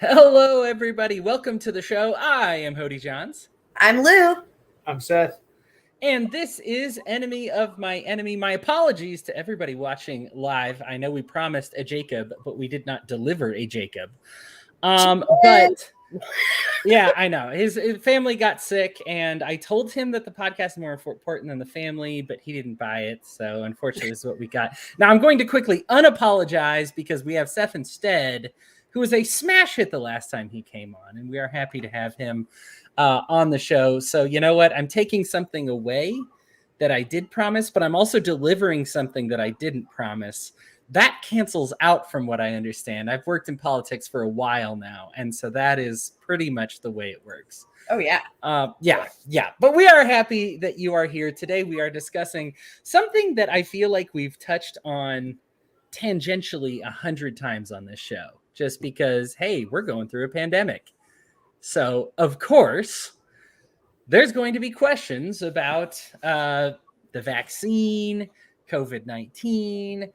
Hello, everybody. Welcome to the show. I am Hodey Johns. I'm Lou. I'm Seth. And this is Enemy of My Enemy. My apologies to everybody watching live. I know we promised a Jacob, but we did not deliver a Jacob. But yeah, I know. His family got sick, and I told him that the podcast is more important than the family, but he didn't buy it. So unfortunately, this is what we got. Now I'm going to quickly unapologize because we have Seth instead, who was a smash hit the last time he came on, and we are happy to have him on the show. So you know what? I'm taking something away that I did promise, but I'm also delivering something that I didn't promise. That cancels out from what I understand. I've worked in politics for a while now, and so that is pretty much the way it works. Oh, yeah. Yeah. But we are happy that you are here today. We are discussing something that I feel like we've touched on tangentially 100 times on this show, just because, hey, we're going through a pandemic. So, of course, there's going to be questions about the vaccine, COVID-19,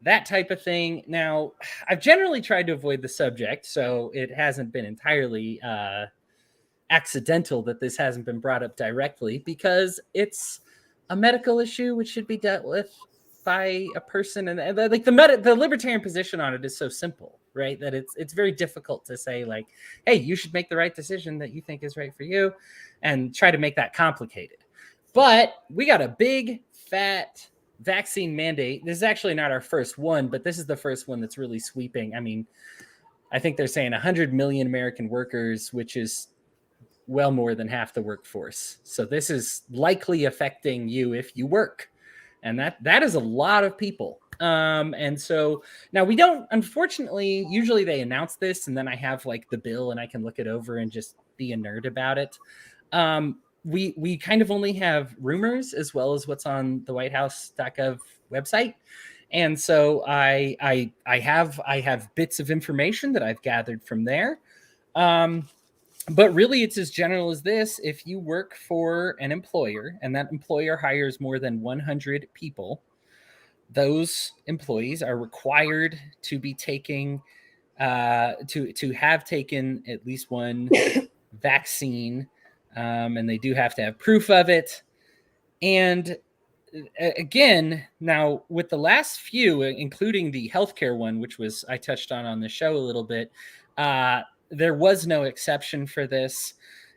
that type of thing. Now, I've generally tried to avoid the subject, so it hasn't been entirely accidental that this hasn't been brought up directly, because it's a medical issue which should be dealt with by a person, and like the libertarian position on it is so simple, right? That it's very difficult to say, like, hey, you should make the right decision that you think is right for you, and try to make that complicated. But we got a big fat vaccine mandate. This is actually not our first one, but this is the first one that's really sweeping. I mean, I think they're saying 100 million American workers, which is well more than half the workforce. So this is likely affecting you if you work. And that is a lot of people. And so now we don't, unfortunately, usually they announce this and then I have like the bill and I can look it over and just be a nerd about it. We kind of only have rumors as well as what's on the whitehouse.gov website. And so I have bits of information that I've gathered from there. But really, it's as general as this. If you work for an employer and that employer hires more than 100 people, those employees are required to be taking, to have taken at least one vaccine, and they do have to have proof of it. And again, now with the last few, including the healthcare one, which was I touched on the show a little bit, there was no exception for this.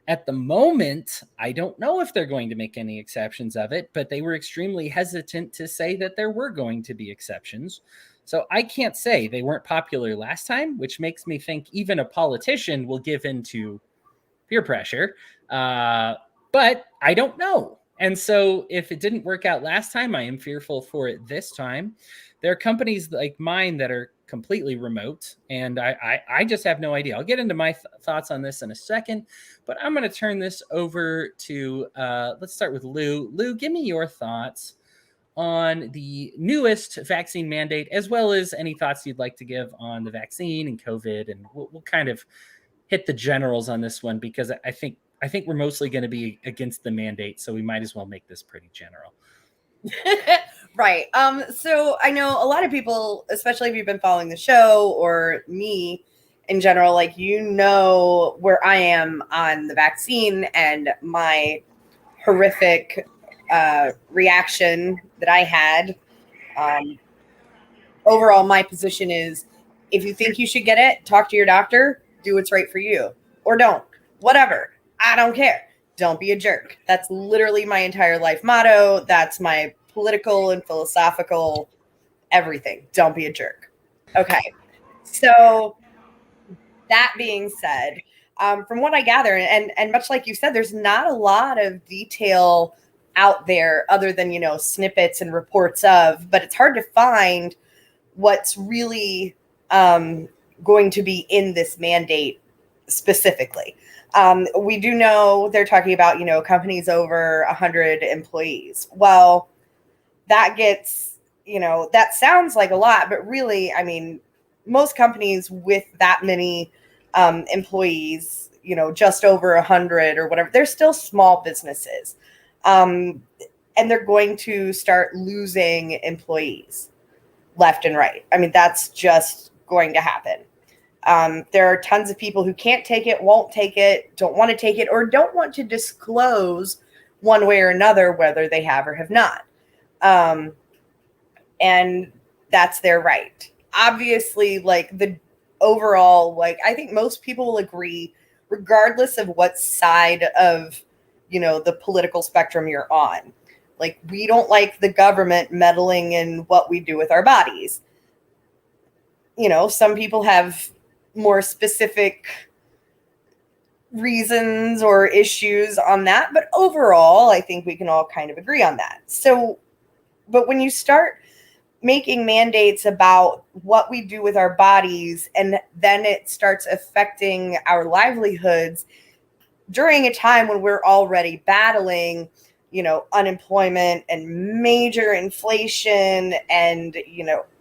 At the moment, I don't know if they're going to make any exceptions of it, but they were extremely hesitant to say that there were going to be exceptions. So I can't say they weren't popular last time, which makes me think even a politician will give in to peer pressure. But I don't know. And so if it didn't work out last time, I am fearful for it this time. There are companies like mine that are completely remote, and I just have no idea. I'll get into my thoughts on this in a second, but I'm going to turn this over to, let's start with Lou. Lou, give me your thoughts on the newest vaccine mandate, as well as any thoughts you'd like to give on the vaccine and COVID, and we'll kind of hit the generals on this one, because I think we're mostly going to be against the mandate, so we might as well make this pretty general. Right. So I know a lot of people, especially if you've been following the show or me in general, like, you know where I am on the vaccine and my horrific reaction that I had. Overall, my position is, if you think you should get it, talk to your doctor, do what's right for you, or don't. Whatever. I don't care. Don't be a jerk. That's literally my entire life motto. That's my political and philosophical everything. Don't be a jerk. Okay. So that being said, from what I gather, and much like you said, there's not a lot of detail out there other than, snippets and reports of, but it's hard to find what's really going to be in this mandate specifically. We do know they're talking about, companies over 100 employees. Well, that gets, that sounds like a lot, but really, I mean, most companies with that many employees, just over 100 or whatever, they're still small businesses. And they're going to start losing employees left and right. I mean, that's just going to happen. There are tons of people who can't take it, won't take it, don't want to take it, or don't want to disclose one way or another whether they have or have not. And that's their right. Obviously, like the overall, like I think most people will agree, regardless of what side of, the political spectrum you're on. Like, we don't like the government meddling in what we do with our bodies. Some people have more specific reasons or issues on that, but overall, I think we can all kind of agree on that. So, but when you start making mandates about what we do with our bodies, and then it starts affecting our livelihoods during a time when we're already battling, unemployment and major inflation and,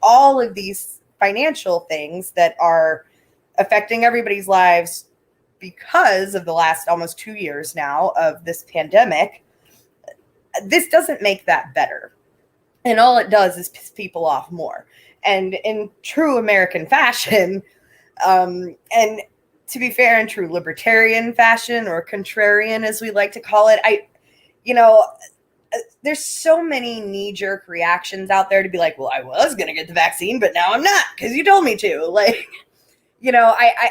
all of these financial things that are affecting everybody's lives because of the last almost 2 years now of this pandemic, this doesn't make that better. And all it does is piss people off more. And in true American fashion, and to be fair, in true libertarian fashion, or contrarian as we like to call it, there's so many knee-jerk reactions out there to be like, well, I was going to get the vaccine, but now I'm not because you told me to. Like, I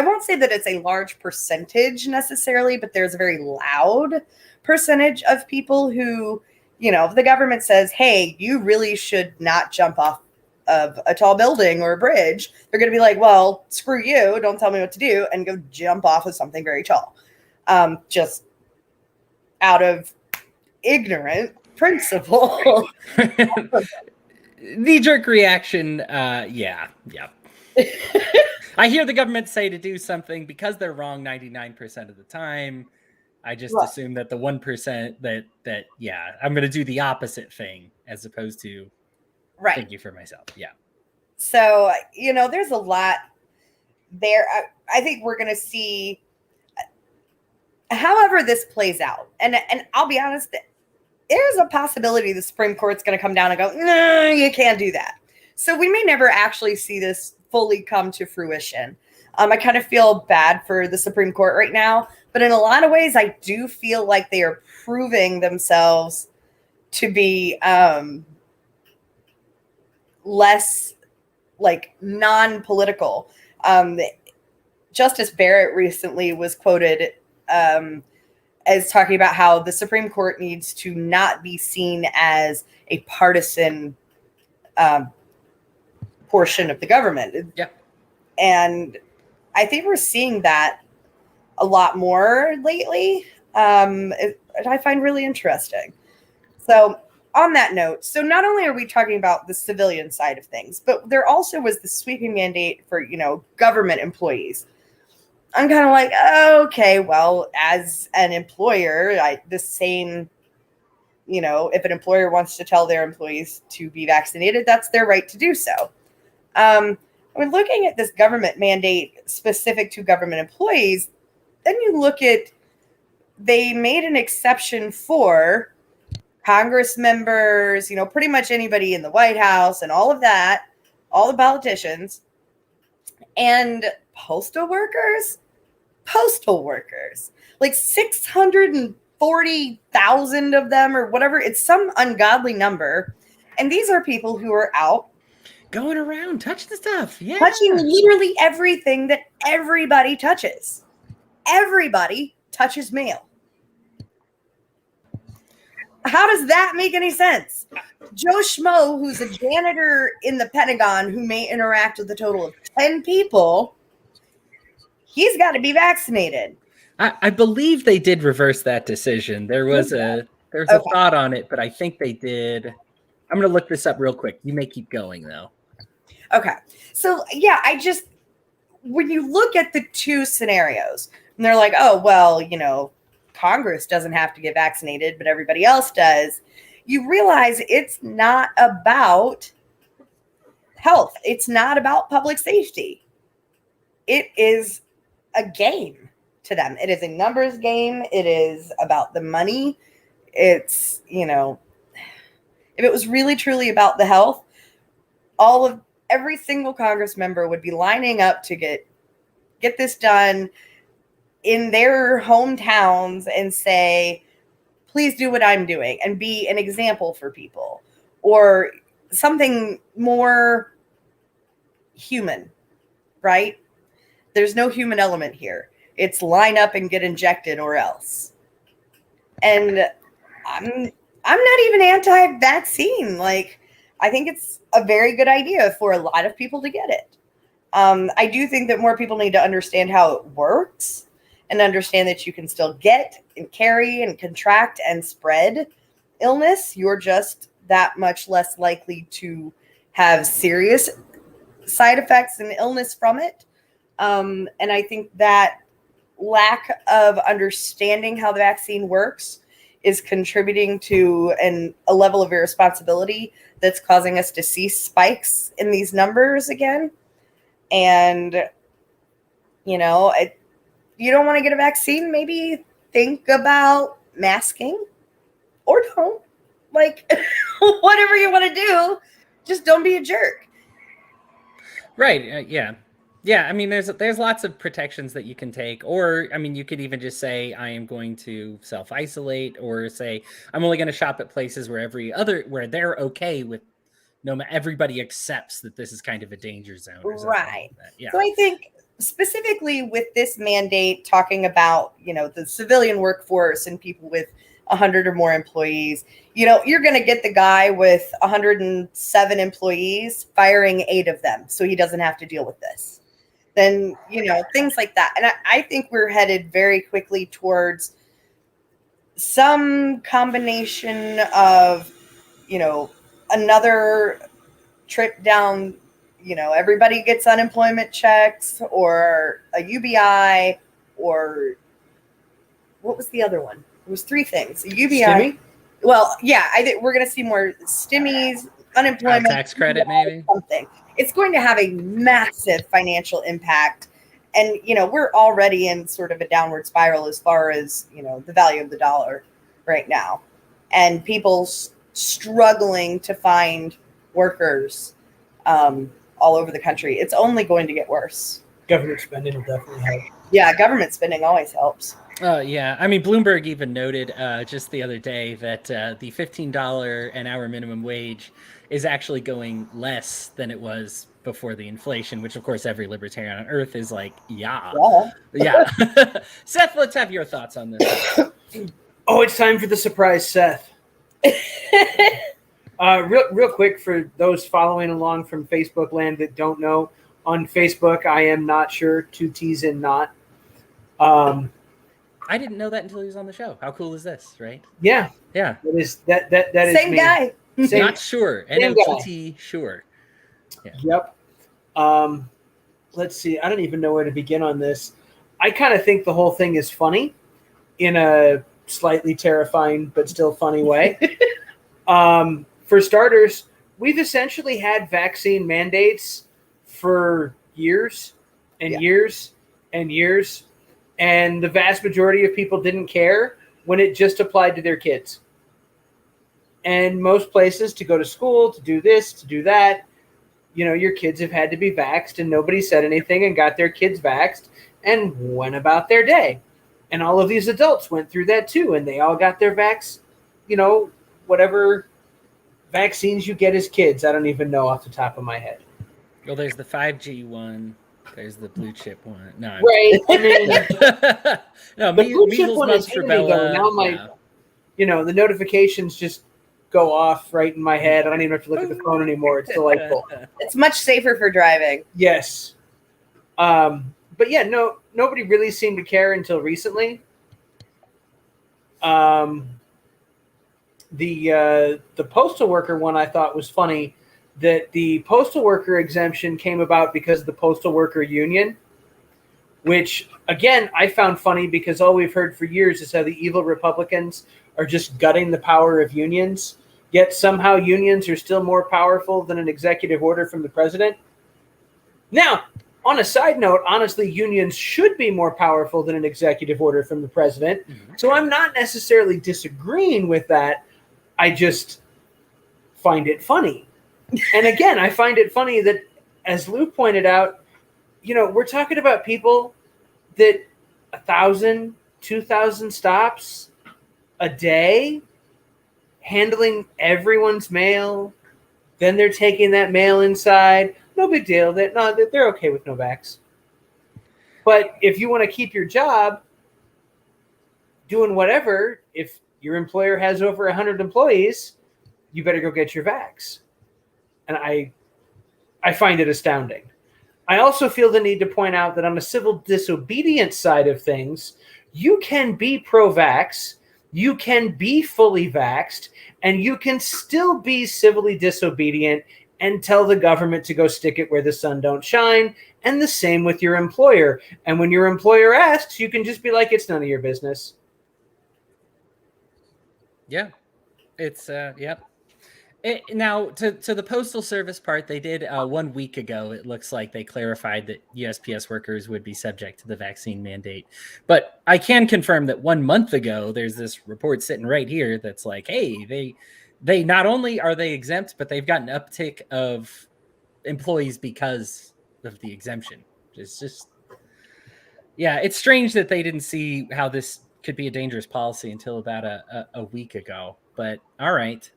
won't say that it's a large percentage necessarily, but there's a very loud percentage of people who, if the government says, hey, you really should not jump off of a tall building or a bridge, they're going to be like, well, screw you, don't tell me what to do, and go jump off of something very tall. Just out of ignorant principle. Knee-jerk reaction, yeah. I hear the government say to do something because they're wrong 99% of the time. I just assume that the 1% that I'm going to do the opposite thing as opposed to thinking for myself. Yeah. So, there's a lot there. I think we're going to see however this plays out. And I'll be honest, there's a possibility the Supreme Court's going to come down and go, no, you can't do that. So we may never actually see this fully come to fruition. I kind of feel bad for the Supreme Court right now, but in a lot of ways, I do feel like they are proving themselves to be less like non-political. Justice Barrett recently was quoted as talking about how the Supreme Court needs to not be seen as a partisan portion of the government. Yeah. And I think we're seeing that a lot more lately. I find really interesting. So on that note, so not only are we talking about the civilian side of things, but there also was the sweeping mandate for, government employees. I'm kind of like, okay, well, as an employer, if an employer wants to tell their employees to be vaccinated, that's their right to do so. When looking at this government mandate specific to government employees, then you look at, they made an exception for Congress members, pretty much anybody in the White House and all of that, all the politicians, and postal workers, like 640,000 of them or whatever. It's some ungodly number. And these are people who are out going around, touching the stuff. Yeah. Touching literally everything that everybody touches. Everybody touches mail. How does that make any sense? Joe Schmo, who's a janitor in the Pentagon, who may interact with a total of 10 people, he's got to be vaccinated. I believe they did reverse that decision. There was a thought on it, but I think they did. I'm going to look this up real quick. You may keep going, though. Okay. So, yeah, when you look at the two scenarios, and they're like, oh, well, Congress doesn't have to get vaccinated, but everybody else does, you realize it's not about health. It's not about public safety. It is a game to them. It is a numbers game. It is about the money. It's, if it was really truly about the health, every single Congress member would be lining up to get this done in their hometowns and say, please do what I'm doing and be an example for people, or something more human, right? There's no human element here. It's line up and get injected or else. And I'm not even anti-vaccine. Like, I think it's a very good idea for a lot of people to get it. I do think that more people need to understand how it works and understand that you can still get and carry and contract and spread illness. You're just that much less likely to have serious side effects and illness from it. And I think that lack of understanding how the vaccine works is contributing to a level of irresponsibility that's causing us to see spikes in these numbers again. And, you know, you don't want to get a vaccine, maybe think about masking or don't. Like, whatever you want to do, just don't be a jerk. Right. Yeah. Yeah. I mean, there's lots of protections that you can take, or, I mean, you could even just say, I am going to self-isolate, or say, I'm only going to shop at places where where they're okay with, everybody accepts that this is kind of a danger zone. Right. Like yeah. So I think specifically with this mandate, talking about, the civilian workforce and people with 100 or more employees, you're going to get the guy with 107 employees firing 8 of them so he doesn't have to deal with this. Then, things like that. And I think we're headed very quickly towards some combination of, another trip down, everybody gets unemployment checks or a UBI, or what was the other one? It was 3 things. A UBI. Stimmy? Well, yeah, I think we're going to see more stimmies, unemployment. Tax credit, maybe? Something. It's going to have a massive financial impact. And, we're already in sort of a downward spiral as far as, the value of the dollar right now. And people struggling to find workers all over the country. It's only going to get worse. Government spending will definitely help. Yeah, government spending always helps. Yeah. I mean, Bloomberg even noted just the other day that the $15 an hour minimum wage is actually going less than it was before the inflation, which, of course, every libertarian on earth is like, yeah. Seth, let's have your thoughts on this. Oh, it's time for the surprise, Seth. Real quick, for those following along from Facebook land that don't know, on Facebook, I am not sure, 2 T's and not. I didn't know that until he was on the show. How cool is this, right? Yeah. Yeah. That is Same me. guy. Same, not sure. NOTT sure. Yeah. Yep. Let's see. I don't even know where to begin on this. I kind of think the whole thing is funny in a slightly terrifying but still funny way. For starters, we've essentially had vaccine mandates for years and years and years, and the vast majority of people didn't care when it just applied to their kids. And most places, to go to school, to do this, to do that, your kids have had to be vaxxed, and nobody said anything and got their kids vaxxed and went about their day. And all of these adults went through that too, and they all got their whatever vaccines you get as kids. I don't even know off the top of my head. Well, there's the 5G one. There's the blue chip one. No, right. I mean, no, the blue chip measles, one mumps, is rubella. Now the notifications just go off right in my head. I don't even have to look at the phone anymore. It's delightful. It's much safer for driving. Yes. But yeah, nobody really seemed to care until recently. The postal worker one I thought was funny, that the postal worker exemption came about because of the postal worker union, which again I found funny because all we've heard for years is how the evil Republicans are just gutting the power of unions, yet somehow unions are still more powerful than an executive order from the president. Now, on a side note, honestly, unions should be more powerful than an executive order from the president. So I'm not necessarily disagreeing with that. I just find it funny. And again, I find it funny that as Lou pointed out, we're talking about people that 1,000, 2,000 stops a day, handling everyone's mail. Then they're taking that mail inside. No big deal. They're okay with no vax. But if you want to keep your job doing whatever, if your employer has over 100 employees, you better go get your vax. And I find it astounding. I also feel the need to point out that on the civil disobedience side of things, you can be pro-vax, you can be fully vaxxed, and you can still be civilly disobedient and tell the government to go stick it where the sun don't shine, and the same with your employer. And when your employer asks, you can just be like, it's none of your business. Yeah, it's yep. Now, to the Postal Service part, they did 1 week ago. It looks like they clarified that USPS workers would be subject to the vaccine mandate. But I can confirm that 1 month ago, there's this report sitting right here that's like, hey, they not only are they exempt, but they've got an uptick of employees because of the exemption. It's just, yeah, it's strange that they didn't see how this could be a dangerous policy until about a week ago. But all right.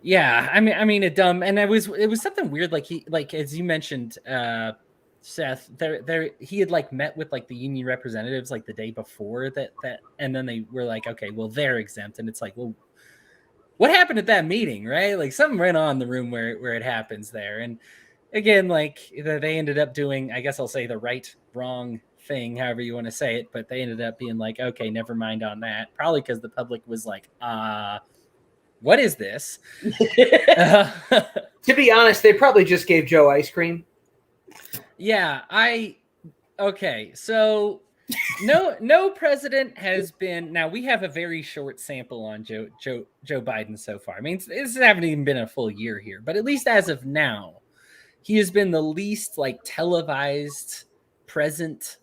Yeah, I mean, a dumb, and it was something weird. Like as you mentioned, Seth, he had like met with like the union representatives like the day before that, and then they were like, okay, well, they're exempt, and it's like, well, what happened at that meeting, right? Like something went on in the room where it happens there, and again, like they ended up doing, I guess I'll say the wrong thing, however you want to say it, but they ended up being like, okay, never mind on that, probably because the public was like, what is this? To be honest, they probably just gave Joe ice cream. Yeah, okay, so no president has been, now we have a very short sample on Joe Biden so far. I mean, this hasn't even been a full year here, but at least as of now, he has been the least like televised president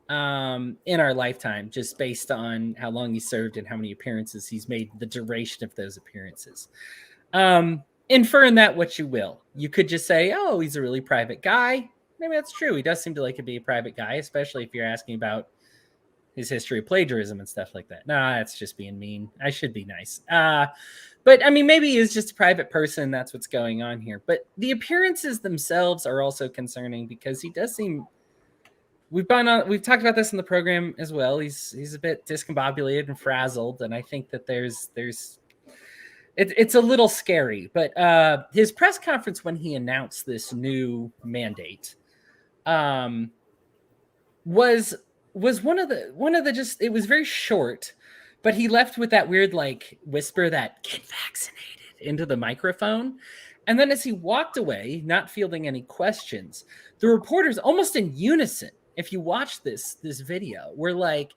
in our lifetime, just based on how long he served and how many appearances he's made, the duration of those appearances. Infer in that what you will. You could just say, oh, he's a really private guy. Maybe that's true. He does seem to like to be a private guy, especially if you're asking about his history of plagiarism and stuff like that. Nah, that's just being mean. I should be nice. But I mean, maybe he is just a private person. That's what's going on here. But the appearances themselves are also concerning because he does seem, we've talked about this in the program as well. He's a bit discombobulated and frazzled, and I think that it's a little scary. But his press conference when he announced this new mandate was one of the just, it was very short, but he left with that weird like whisper that get vaccinated into the microphone. And then as he walked away, not fielding any questions, the reporters almost in unison, if you watch this video, were like,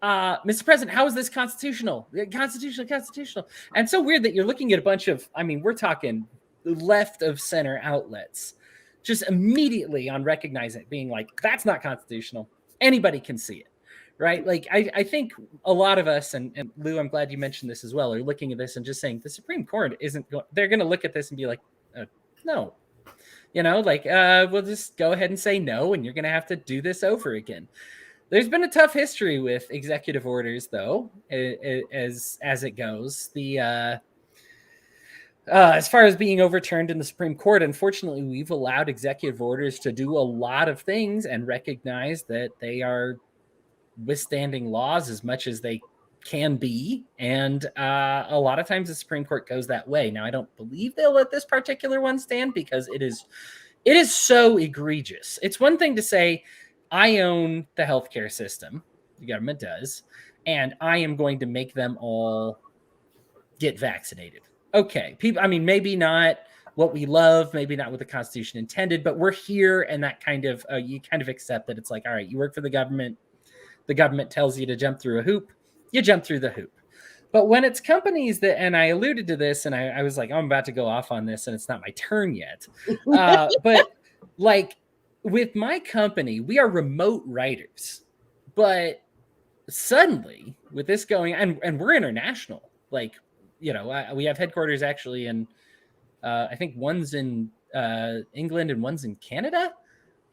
Mr. President, how is this constitutional? Constitutional. And so weird that you're looking at a bunch of, I mean, we're talking left of center outlets, just immediately on recognizing it, being like, that's not constitutional. Anybody can see it, right? Like, I think a lot of us, and Lou, I'm glad you mentioned this as well, are looking at this and just saying the Supreme Court isn't going, they're going to look at this and be like, no, like, we'll just go ahead and say no, and you're going to have to do this over again. There's been a tough history with executive orders, though, as it goes. As far as being overturned in the Supreme Court, unfortunately, we've allowed executive orders to do a lot of things and recognize that they are withstanding laws as much as they can be. And a lot of times the Supreme Court goes that way. Now, I don't believe they'll let this particular one stand because it is so egregious. It's one thing to say, I own the healthcare system, the government does, and I am going to make them all get vaccinated. Okay, people, I mean, maybe not what we love, maybe not what the Constitution intended, but we're here, and that kind of, you kind of accept that it's like, all right, you work for the government tells you to jump through a hoop, you jump through the hoop. But when it's companies that, and I alluded to this, and I was like, oh, I'm about to go off on this, and it's not my turn yet. But like with my company, we are remote writers. But suddenly, with this going, and we're international, like, we have headquarters actually in I think one's in England and one's in Canada.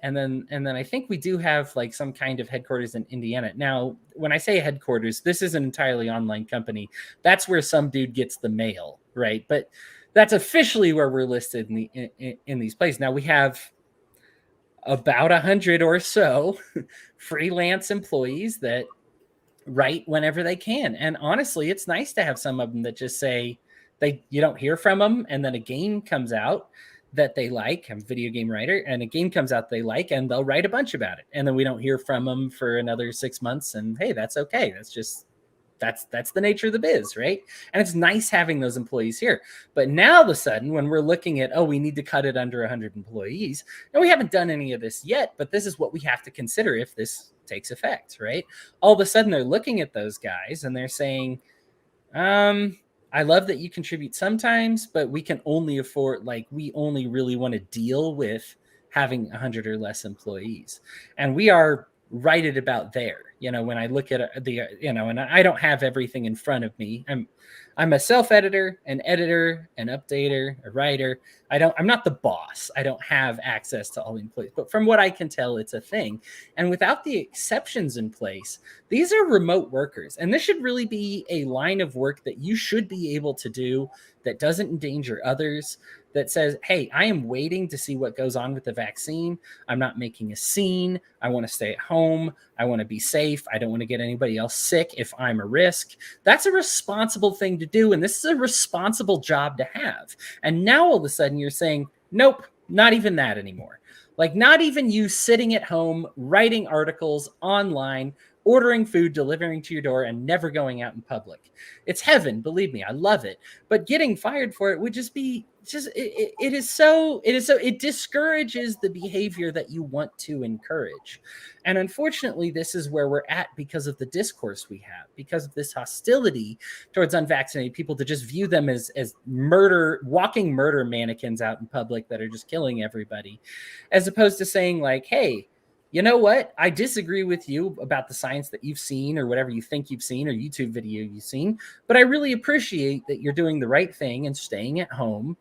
And then I think we do have like some kind of headquarters in Indiana. Now, when I say headquarters, this is an entirely online company. That's where some dude gets the mail, right? But that's officially where we're listed in these places. Now we have about 100 or so freelance employees that write whenever they can. And honestly, it's nice to have some of them that just say you don't hear from them, and then a game comes out that they like. I'm a video game writer, and a game comes out they like, and they'll write a bunch about it. And then we don't hear from them for another 6 months, and hey, that's okay. That's the nature of the biz, right? And it's nice having those employees here. But now all of a sudden, when we're looking at, we need to cut it under 100 employees, and we haven't done any of this yet, but this is what we have to consider if this takes effect, right? All of a sudden, they're looking at those guys and they're saying, I love that you contribute sometimes, but we can only afford, we only really want to deal with having 100 or less employees. And we are right at about there. When I look at and I don't have everything in front of me. I'm a self-editor, an editor, an updater, a writer. I'm not the boss. I don't have access to all the employees, but from what I can tell, it's a thing. And without the exceptions in place, these are remote workers. And this should really be a line of work that you should be able to do that doesn't endanger others, that says, hey, I am waiting to see what goes on with the vaccine. I'm not making a scene. I want to stay at home. I want to be safe. I don't want to get anybody else sick if I'm a risk. That's a responsible thing to do. And this is a responsible job to have. And now all of a sudden you're saying, nope, not even that anymore. Like not even you sitting at home, writing articles online, ordering food, delivering to your door, and never going out in public. It's heaven, believe me, I love it. But getting fired for it would just be it discourages the behavior that you want to encourage. And unfortunately, this is where we're at because of the discourse we have, because of this hostility towards unvaccinated people, to just view them as walking murder mannequins out in public that are just killing everybody, as opposed to saying like, hey, you know what? I disagree with you about the science that you've seen or whatever you think you've seen or YouTube video you've seen, but I really appreciate that you're doing the right thing and staying at home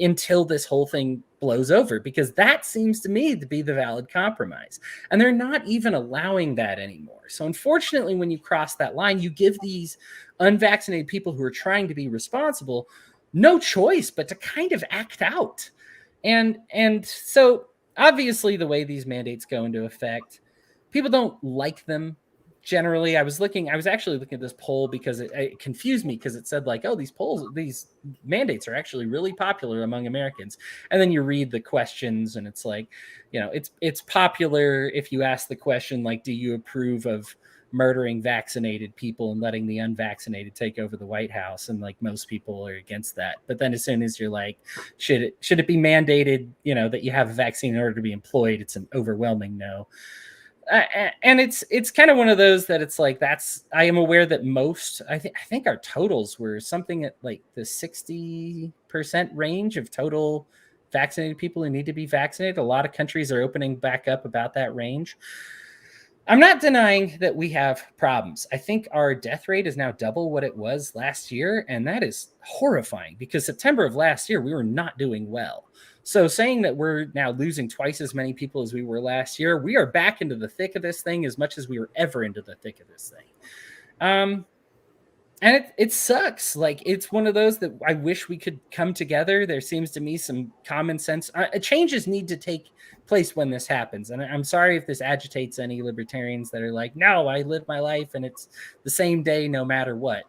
until this whole thing blows over, because that seems to me to be the valid compromise. And they're not even allowing that anymore. So unfortunately, when you cross that line, you give these unvaccinated people who are trying to be responsible no choice but to kind of act out. And so obviously, the way these mandates go into effect, people don't like them generally. I was actually looking at this poll because it confused me, because it said like, oh, these mandates are actually really popular among Americans. And then you read the questions and it's like, it's popular if you ask the question, like, do you approve of murdering vaccinated people and letting the unvaccinated take over the White House? And like most people are against that. But then as soon as you're like, should it be mandated, that you have a vaccine in order to be employed? It's an overwhelming no. And it's kind of one of those that it's like, I am aware that most, I think our totals were something at like the 60% range of total vaccinated people who need to be vaccinated. A lot of countries are opening back up about that range. I'm not denying that we have problems. I think our death rate is now double what it was last year, and that is horrifying, because September of last year, we were not doing well. So saying that we're now losing twice as many people as we were last year, we are back into the thick of this thing as much as we were ever into the thick of this thing. And it sucks. Like, it's one of those that I wish we could come together. There seems to me some common sense. Changes need to take place when this happens. And I'm sorry if this agitates any libertarians that are like, no, I live my life and it's the same day no matter what.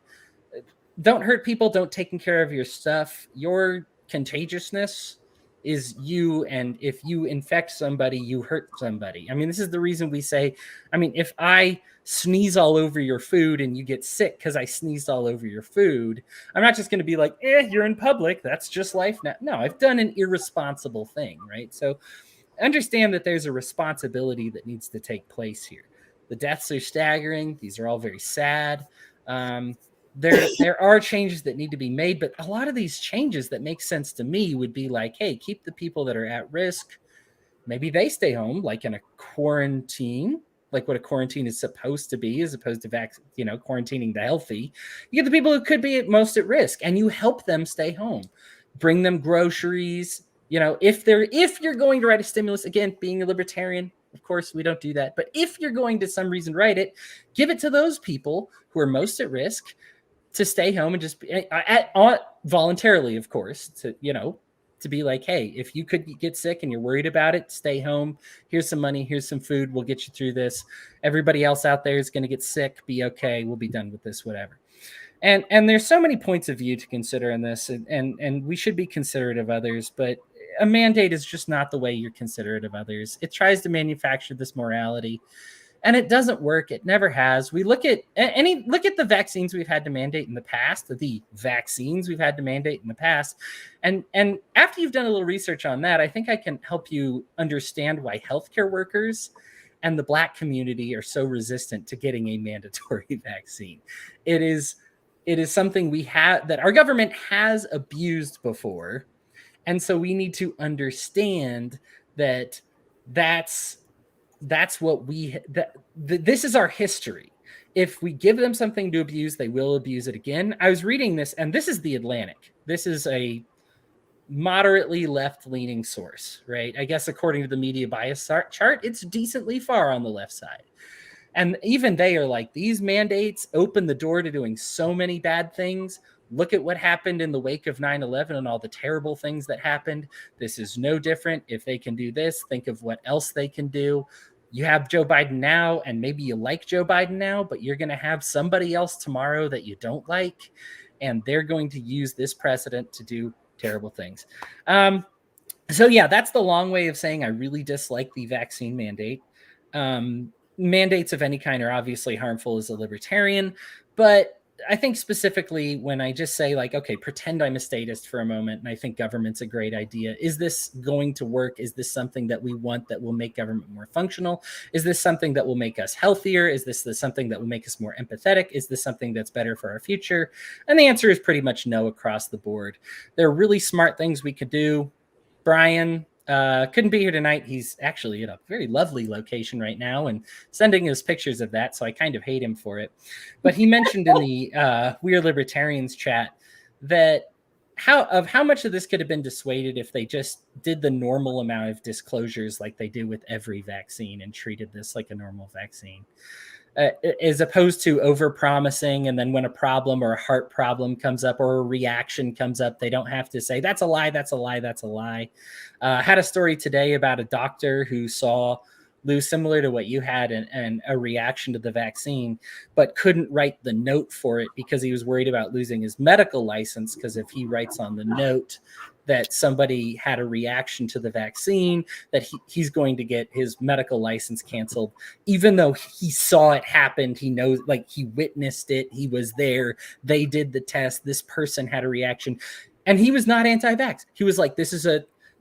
Don't hurt people. Don't take care of your stuff. Your contagiousness is you, and if you infect somebody, you hurt somebody. I mean, this is the reason we say, if I sneeze all over your food and you get sick because I sneezed all over your food, I'm not just going to be like, you're in public, that's just life now. No, I've done an irresponsible thing, right? So understand that there's a responsibility that needs to take place here. The deaths are staggering. These are all very sad. There are changes that need to be made, but a lot of these changes that make sense to me would be like, hey, keep the people that are at risk. Maybe they stay home, like in a quarantine, like what a quarantine is supposed to be, as opposed to quarantining the healthy. You get the people who could be most at risk, and you help them stay home. bring them groceries. If you're going to write a stimulus, again, being a libertarian, of course, we don't do that. But if you're going to some reason write it, give it to those people who are most at risk to stay home and just voluntarily, of course, to be like, hey, if you could get sick and you're worried about it, stay home. Here's some money. Here's some food. We'll get you through this. Everybody else out there is going to get sick. Be okay. We'll be done with this, whatever. And there's so many points of view to consider in this, and we should be considerate of others, but a mandate is just not the way you're considerate of others. It tries to manufacture this morality, and it doesn't work. It never has. We look at the vaccines we've had to mandate in the past, and after you've done a little research on that, I think I can help you understand why healthcare workers and the Black community are so resistant to getting a mandatory vaccine. It is something that our government has abused before. And so we need to understand that that's what this is our history. If we give them something to abuse, they will abuse it again. I was reading this, and this is the Atlantic. This is a moderately left-leaning source, right? I guess according to the media bias chart, it's decently far on the left side. And even they are like, these mandates open the door to doing so many bad things. Look at what happened in the wake of 9/11 and all the terrible things that happened. This is no different. If they can do this, think of what else they can do. You have Joe Biden now, and maybe you like Joe Biden now, but you're going to have somebody else tomorrow that you don't like, and they're going to use this precedent to do terrible things. So yeah, that's the long way of saying I really dislike the vaccine mandate. Mandates of any kind are obviously harmful as a libertarian, but I think specifically when I just say like, okay, pretend I'm a statist for a moment and I think government's a great idea. Is this going to work? Is this something that we want that will make government more functional? Is this something that will make us healthier? Is this something that will make us more empathetic? Is this something that's better for our future? And the answer is pretty much no across the board. There are really smart things we could do. Brian couldn't be here tonight. He's actually at a very lovely location right now and sending us pictures of that, so I kind of hate him for it. But he mentioned in the We're Libertarians chat that how much of this could have been dissuaded if they just did the normal amount of disclosures like they do with every vaccine and treated this like a normal vaccine. As opposed to over-promising, and then when a problem or a heart problem comes up or a reaction comes up, they don't have to say, that's a lie, that's a lie, that's a lie. I had a story today about a doctor who saw Lou, similar to what you had, and a reaction to the vaccine, but couldn't write the note for it because he was worried about losing his medical license, because if he writes on the note that somebody had a reaction to the vaccine, that he's going to get his medical license canceled, even though he saw it happen. He knows, like, he witnessed it. He was there. They did the test. This person had a reaction, and he was not anti-vax. He was like,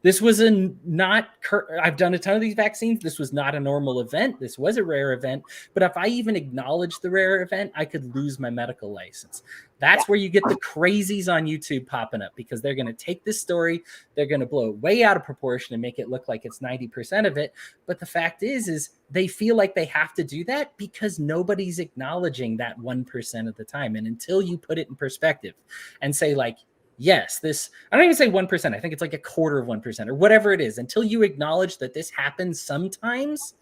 I've done a ton of these vaccines. This was not a normal event. This was a rare event. But if I even acknowledge the rare event, I could lose my medical license. That's where you get the crazies on YouTube popping up, because they're going to take this story, they're going to blow it way out of proportion and make it look like it's 90% of it. But the fact is they feel like they have to do that because nobody's acknowledging that 1% of the time. And until you put it in perspective and say, like, yes, I don't even say 1%. I think it's like 1/4% or whatever it is. Until you acknowledge that this happens sometimes,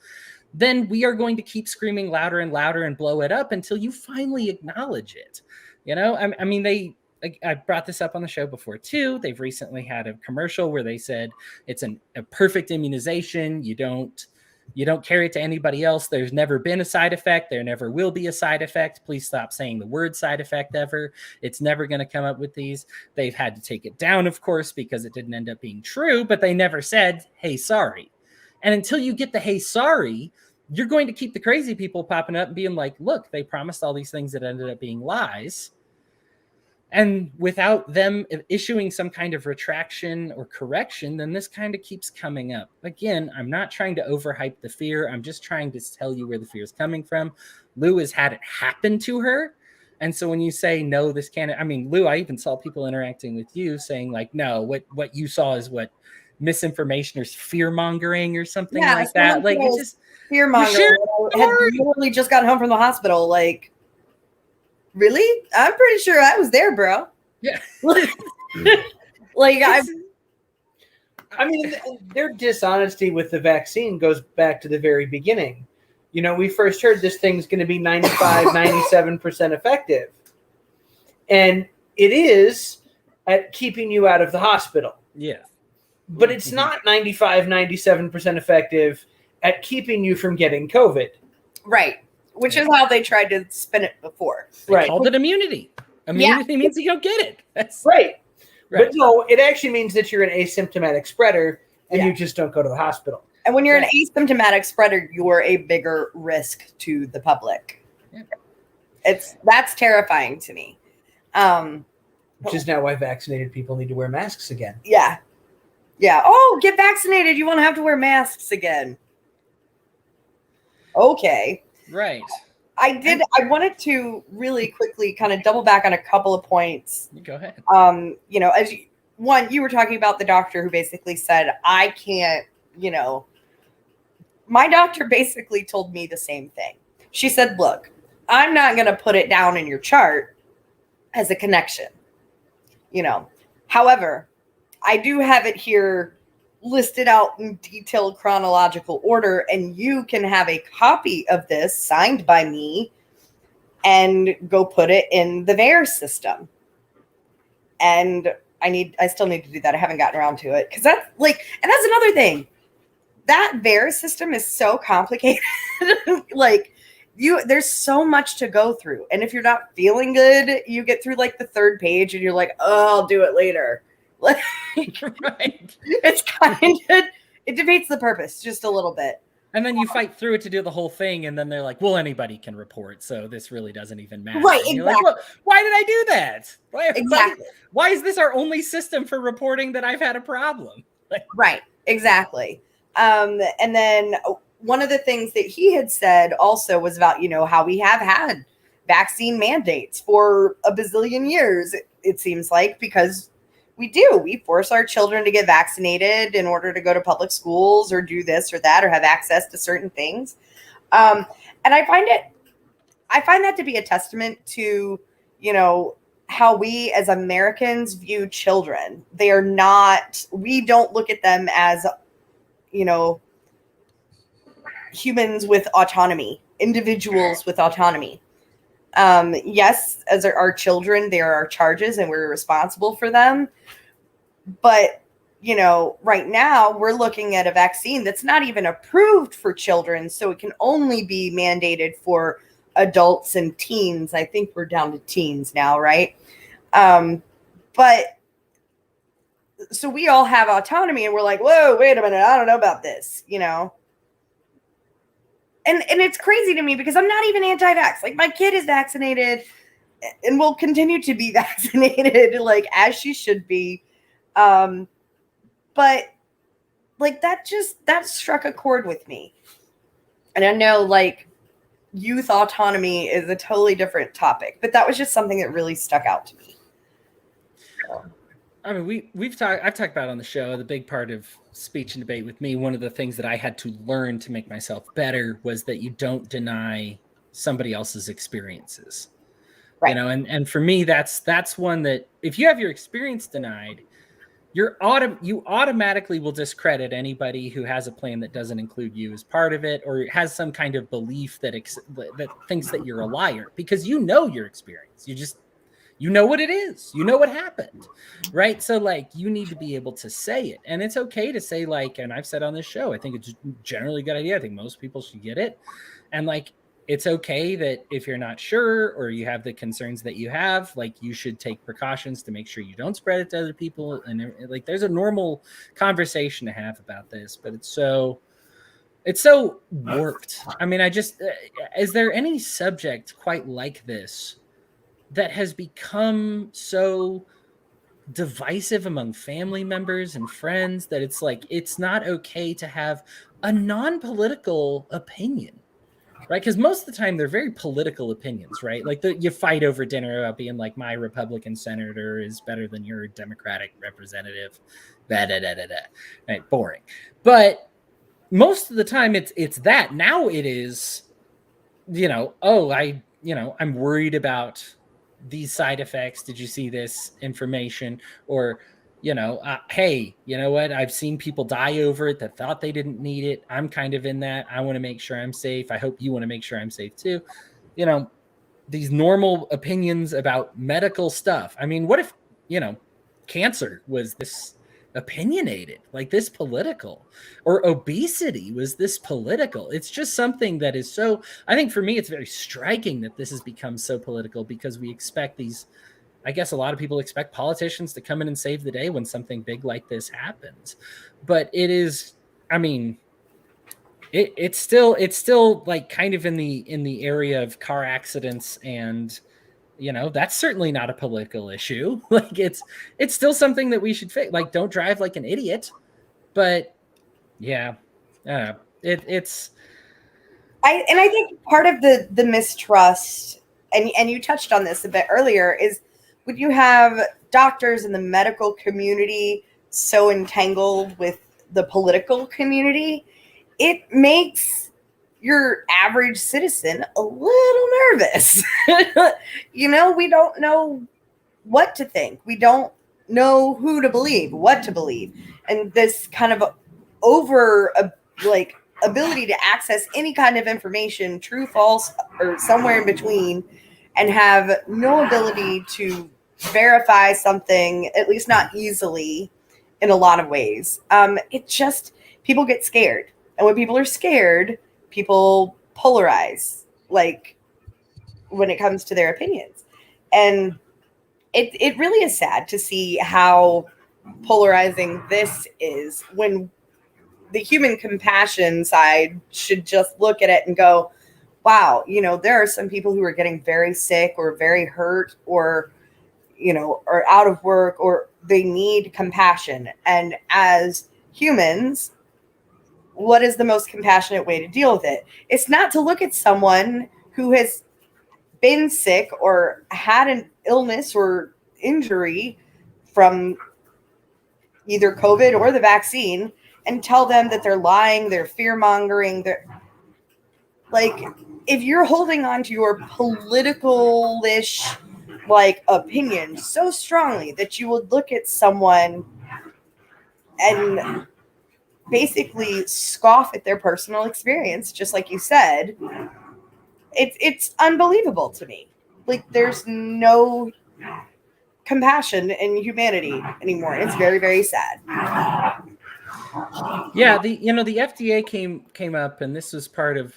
then we are going to keep screaming louder and louder and blow it up until you finally acknowledge it. You know, I mean, I brought this up on the show before too. They've recently had a commercial where they said it's a perfect immunization. You don't carry it to anybody else. There's never been a side effect. There never will be a side effect. Please stop saying the word side effect ever. It's never going to come up with these. They've had to take it down, of course, because it didn't end up being true, but they never said, hey, sorry. And until you get the hey, sorry, you're going to keep the crazy people popping up and being like, look, they promised all these things that ended up being lies. And without them issuing some kind of retraction or correction, then this kind of keeps coming up. Again, I'm not trying to overhype the fear. I'm just trying to tell you where the fear is coming from. Lou has had it happen to her. And so when you say, no, this can't, I mean, Lou, I even saw people interacting with you saying like, no, what you saw is what misinformation or fear mongering or something like that. Like, it's just fear mongering. Had literally just got home from the hospital. Like, really? I'm pretty sure I was there, bro. Yeah. Like, Like I mean, their dishonesty with the vaccine goes back to the very beginning. You know, we first heard this thing's going to be 95, 97% effective. And it is at keeping you out of the hospital. Yeah. But it's not 95, 97% effective at keeping you from getting COVID. right, which is how they tried to spin it before. They called it immunity. Immunity means you don't get it. That's right. But no, it actually means that you're an asymptomatic spreader and you just don't go to the hospital. And when you're an asymptomatic spreader, you're a bigger risk to the public. Yeah. That's terrifying to me. Which is now why vaccinated people need to wear masks again. Yeah. Yeah. Oh, get vaccinated. You won't have to wear masks again. Okay. Right. I wanted to really quickly kind of double back on a couple of points. Go ahead. You know, you were talking about the doctor who basically said, I can't, you know, my doctor basically told me the same thing. She said, look, I'm not going to put it down in your chart as a connection, you know. However, I do have it here listed out in detailed chronological order, and you can have a copy of this signed by me and go put it in the VAERS system. And I still need to do that. I haven't gotten around to it because that's like, and that's another thing. That VAERS system is so complicated. Like there's so much to go through. And if you're not feeling good, you get through like the third page and you're like, oh, I'll do it later. Like, right. It's it defeats the purpose just a little bit. And then you fight through it to do the whole thing, and then they're like, well, anybody can report, so this really doesn't even matter. Right, and exactly. You're like, well, why did I do that? Exactly. Why is this our only system for reporting that I've had a problem? Right, exactly. And then one of the things that he had said also was about, you know, how we have had vaccine mandates for a bazillion years, it seems like, because we force our children to get vaccinated in order to go to public schools or do this or that or have access to certain things. And I find that to be a testament to, you know, how we as Americans view children. We don't look at them as, you know, humans with autonomy, individuals with autonomy. Yes, as our children, there are charges and we're responsible for them. But, you know, right now we're looking at a vaccine that's not even approved for children. So it can only be mandated for adults and teens. I think we're down to teens now, right? But so we all have autonomy and we're like, whoa, wait a minute. I don't know about this, you know? And it's crazy to me because I'm not even anti-vax. Like my kid is vaccinated and will continue to be vaccinated, like as she should be. But like that struck a chord with me. And I know like youth autonomy is a totally different topic, but that was just something that really stuck out to me. I mean, I've talked about on the show, the big part of speech and debate with me, one of the things that I had to learn to make myself better was that you don't deny somebody else's experiences. Right. You know, and for me, that's one that if you have your experience denied, you automatically will discredit anybody who has a plan that doesn't include you as part of it, or has some kind of belief that thinks that you're a liar because you know your experience. You know what it is. You know what happened, right? So, like, you need to be able to say it. And it's okay to say, like, and I've said on this show, I think it's generally a good idea. I think most people should get it. And, like, it's okay that if you're not sure or you have the concerns that you have, like, you should take precautions to make sure you don't spread it to other people. And, like, there's a normal conversation to have about this, but it's so warped. I mean, is there any subject quite like this that has become so divisive among family members and friends that it's like, it's not okay to have a non-political opinion, right? Because most of the time they're very political opinions, right? Like you fight over dinner about being like, my Republican senator is better than your Democratic representative, right? Boring. But most of the time it's that. Now it is, you know, I'm worried about these side effects. Did you see this information? Or hey, you know what? I've seen people die over it that thought they didn't need it. I'm kind of in that. I want to make sure I'm safe. I hope you want to make sure I'm safe too. These normal opinions about medical stuff. I mean, what if, cancer was this opinionated, like this political, or obesity was this political? It's just something that is so, I think for me, it's very striking that this has become so political because we expect these, I guess a lot of people expect politicians to come in and save the day when something big like this happens. But it is, I mean, it's still like kind of in the area of car accidents, and that's certainly not a political issue. Like it's still something that we should fix. Like, don't drive like an idiot. But yeah, it's I think part of the mistrust, and you touched on this a bit earlier, is when you have doctors in the medical community so entangled with the political community, it makes your average citizen a little nervous. We don't know what to think. We don't know who to believe, what to believe. And this kind of ability to access any kind of information, true, false, or somewhere in between, and have no ability to verify something, at least not easily in a lot of ways. People get scared. And when people are scared, people polarize, like when it comes to their opinions. And it really is sad to see how polarizing this is, when the human compassion side should just look at it and go, wow, there are some people who are getting very sick or very hurt or, or out of work, or they need compassion. And as humans, what is the most compassionate way to deal with it? It's not to look at someone who has been sick or had an illness or injury from either COVID or the vaccine and tell them that they're lying, they're fear-mongering. Like, if you're holding on to your political-ish opinion so strongly that you would look at someone and basically scoff at their personal experience, just like you said, it's unbelievable to me. Like, there's no compassion and humanity anymore. It's very, very sad. Yeah, the FDA came up, and this was part of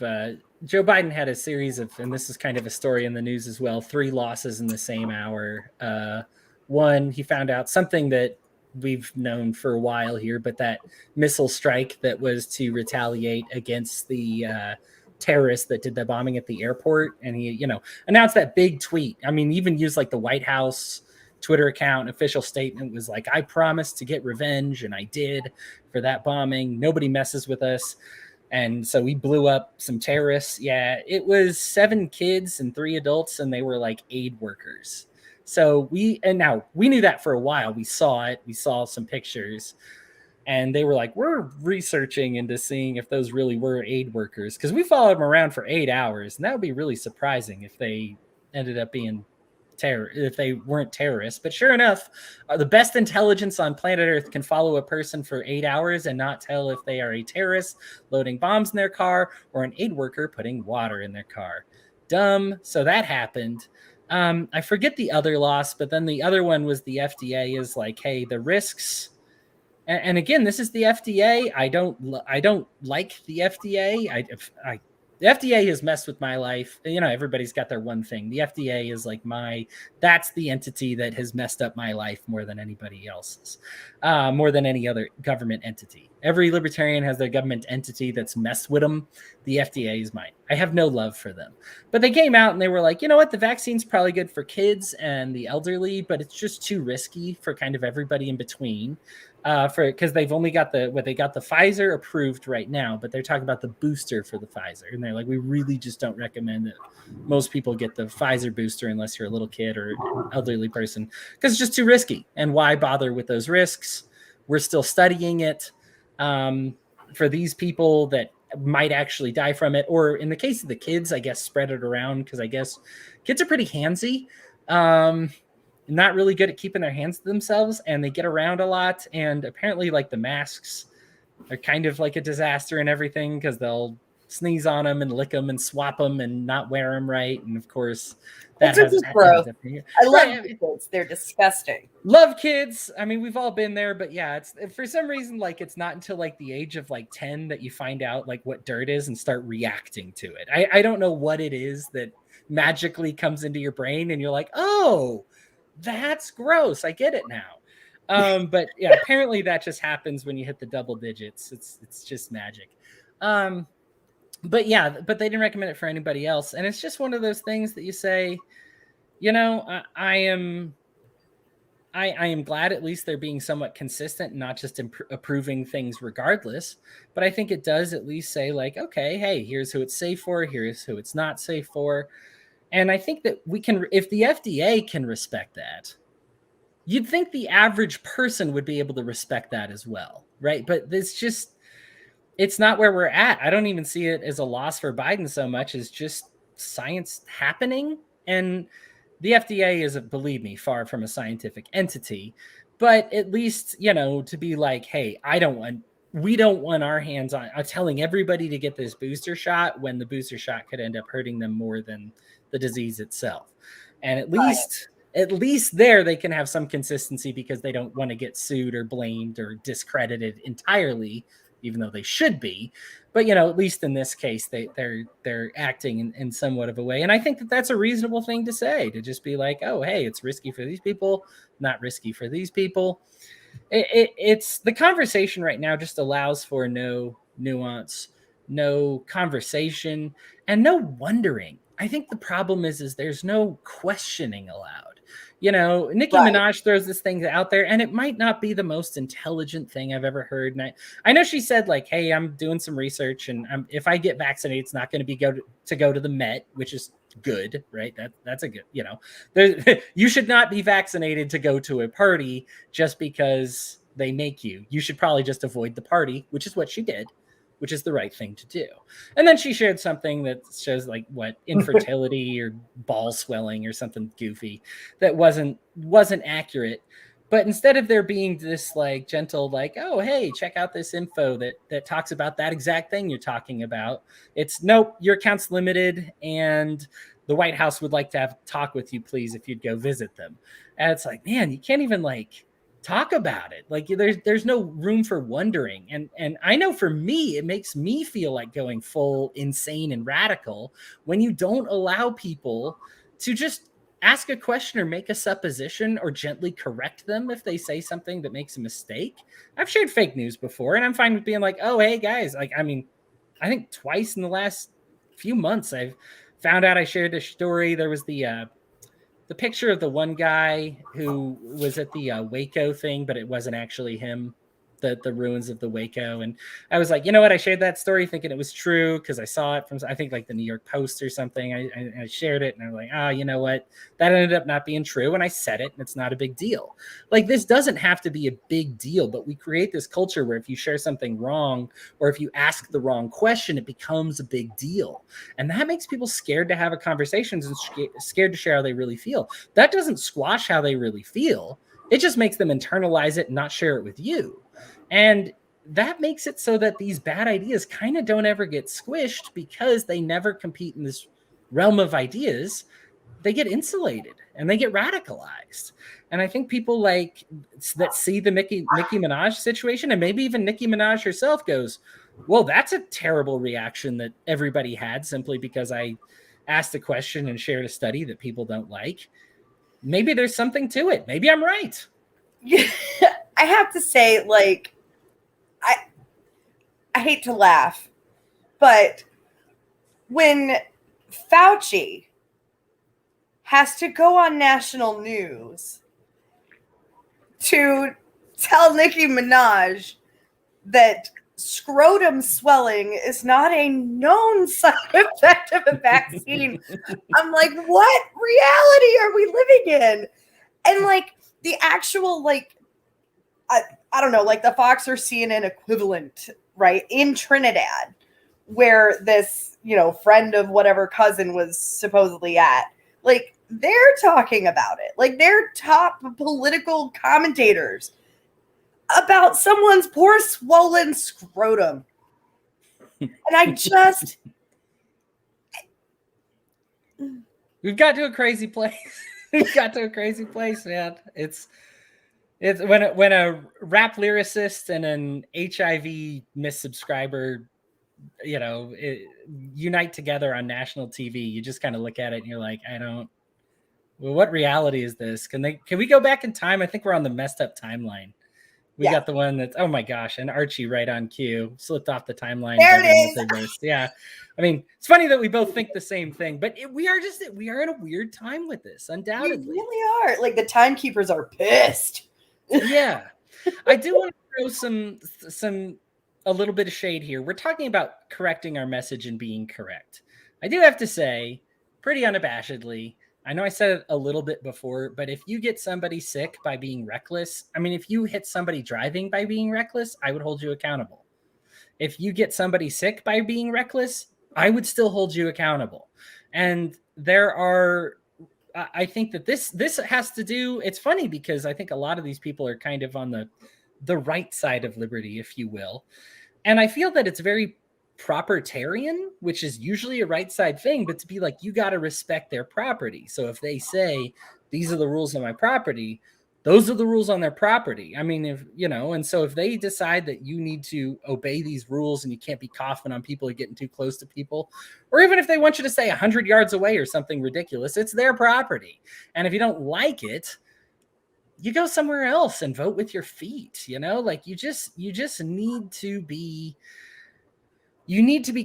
Joe Biden had a series of, and this is kind of a story in the news as well, 3 losses in the same hour. One, he found out something that we've known for a while here, but that missile strike that was to retaliate against the terrorists that did the bombing at the airport, and he announced that big tweet. I mean, even used like the White House Twitter account. Official statement was like, I promised to get revenge, and I did for that bombing. Nobody messes with us. And so we blew up some terrorists. Yeah, it was 7 kids and 3 adults, and they were like aid workers. So we knew that for a while. We saw it. We saw some pictures, and they were like, we're researching into seeing if those really were aid workers, because we followed them around for 8 hours, and that would be really surprising if they ended up being if they weren't terrorists. But sure enough, the best intelligence on planet Earth can follow a person for 8 hours and not tell if they are a terrorist loading bombs in their car or an aid worker putting water in their car. Dumb. So that happened. I forget the other loss, but then the other one was the FDA is like, hey, the risks. And again, this is the FDA. I don't like the FDA. The FDA has messed with my life. Everybody's got their one thing. The FDA is like that's the entity that has messed up my life more than anybody else's, more than any other government entity. Every libertarian has their government entity that's messed with them. The FDA is mine. I have no love for them. But they came out and they were like, you know what? The vaccine's probably good for kids and the elderly, but it's just too risky for kind of everybody in between. Because they've only got the Pfizer approved right now, but they're talking about the booster for the Pfizer, and they're like, we really just don't recommend that most people get the Pfizer booster unless you're a little kid or elderly person, because it's just too risky. And why bother with those risks? We're still studying it for these people that might actually die from it, or in the case of the kids, I guess spread it around, because I guess kids are pretty handsy. not really good at keeping their hands to themselves, and they get around a lot. And apparently, like, the masks are kind of like a disaster and everything, because they'll sneeze on them and lick them and swap them and not wear them right. And of course, that It's just gross. I love kids. They're disgusting. Love kids. I mean, we've all been there, but yeah, it's for some reason, like, it's not until like the age of like 10 that you find out like what dirt is and start reacting to it. I don't know what it is that magically comes into your brain and you're like, oh, that's gross. I get it now. But yeah, apparently that just happens when you hit the double digits. It's just magic. But yeah, but they didn't recommend it for anybody else. And it's just one of those things that you say, you know, I am glad at least they're being somewhat consistent and not just approving things regardless. But I think it does at least say like, okay, hey, here's who it's safe for. Here's who it's not safe for. And I think that we can, if the FDA can respect that, you'd think the average person would be able to respect that as well, right? But it's not where we're at. I don't even see it as a loss for Biden so much as just science happening. And the FDA is, believe me, far from a scientific entity, but at least, you know, to be like, hey, we don't want our hands on telling everybody to get this booster shot when the booster shot could end up hurting them more than the disease itself. And at least there they can have some consistency because they don't want to get sued or blamed or discredited entirely, even though they should be. But, you know, at least in this case, they're acting in somewhat of a way. And I think that that's a reasonable thing to say, to just be like, oh, hey, it's risky for these people, not risky for these people. It's the conversation right now just allows for no nuance, no conversation, and no wondering. I think the problem is there's no questioning allowed. You know, Nicki Minaj throws this thing out there, and it might not be the most intelligent thing I've ever heard. And I know she said, like, hey, I'm doing some research, and if I get vaccinated, it's not going to be go to the Met, which is good, right? That's a good, you know, you should not be vaccinated to go to a party just because they make you. You should probably just avoid the party, which is what she did, which is the right thing to do. And then she shared something that shows like what infertility or ball swelling or something goofy that wasn't accurate. But instead of there being this like gentle, like, oh, hey, check out this info that talks about that exact thing you're talking about, it's nope, your account's limited and the White House would like to have a talk with you, please, if you'd go visit them. And it's like, man, you can't even like talk about it. Like there's no room for wondering. And I know for me, it makes me feel like going full insane and radical when you don't allow people to just ask a question or make a supposition or gently correct them if they say something that makes a mistake. I've shared fake news before, and I'm fine with being like, oh, hey guys, like, I mean, I think twice in the last few months, I've found out I shared a story. There was the picture of the one guy who was at the Waco thing, but it wasn't actually him, the ruins of the Waco. And I was like, you know what? I shared that story thinking it was true because I saw it from, I think, like the New York Post or something. I shared it and I'm like, you know what? That ended up not being true. And I said it and it's not a big deal. Like, this doesn't have to be a big deal, but we create this culture where if you share something wrong or if you ask the wrong question, it becomes a big deal. And that makes people scared to have a conversation and scared to share how they really feel. That doesn't squash how they really feel. It just makes them internalize it and not share it with you. And that makes it so that these bad ideas kind of don't ever get squished because they never compete in this realm of ideas. They get insulated and they get radicalized. And I think people like that see the Nicki Minaj situation, and maybe even Nicki Minaj herself goes, well, that's a terrible reaction that everybody had simply because I asked a question and shared a study that people don't like. Maybe there's something to it. Maybe I'm right. Yeah, I have to say, like, I hate to laugh, but when Fauci has to go on national news to tell Nicki Minaj that scrotum swelling is not a known side effect of a vaccine, I'm like, what reality are we living in? And like the actual, like, I don't know, like the Fox or CNN equivalent, right, in Trinidad, where this, you know, friend of whatever cousin was supposedly at, like, they're talking about it. Like, they're top political commentators about someone's poor swollen scrotum. And I just... We've got to a crazy place. We've got to a crazy place, man. It's when a rap lyricist and an HIV missubscriber, unite together on national TV, you just kind of look at it and you're like, what reality is this? Can we go back in time? I think we're on the messed up timeline. We got the one that's, oh my gosh, and Archie right on cue, slipped off the timeline. There it is. Yeah. I mean, it's funny that we both think the same thing, but we are in a weird time with this, undoubtedly. We really are. Like, the timekeepers are pissed. Yeah. I do want to throw a little bit of shade here. We're talking about correcting our message and being correct. I do have to say, pretty unabashedly, I know I said it a little bit before, but if you get somebody sick by being reckless, I mean, if you hit somebody driving by being reckless, I would hold you accountable. If you get somebody sick by being reckless, I would still hold you accountable. And I think that this has to do, it's funny because I think a lot of these people are kind of on the right side of liberty, if you will. And I feel that it's very propertarian, which is usually a right side thing, but to be like, you got to respect their property. So if they say, these are the rules on my property, those are the rules on their property. I mean, and so if they decide that you need to obey these rules and you can't be coughing on people or getting too close to people, or even if they want you to stay 100 yards away or something ridiculous, it's their property. And if you don't like it, you go somewhere else and vote with your feet, like you just need to be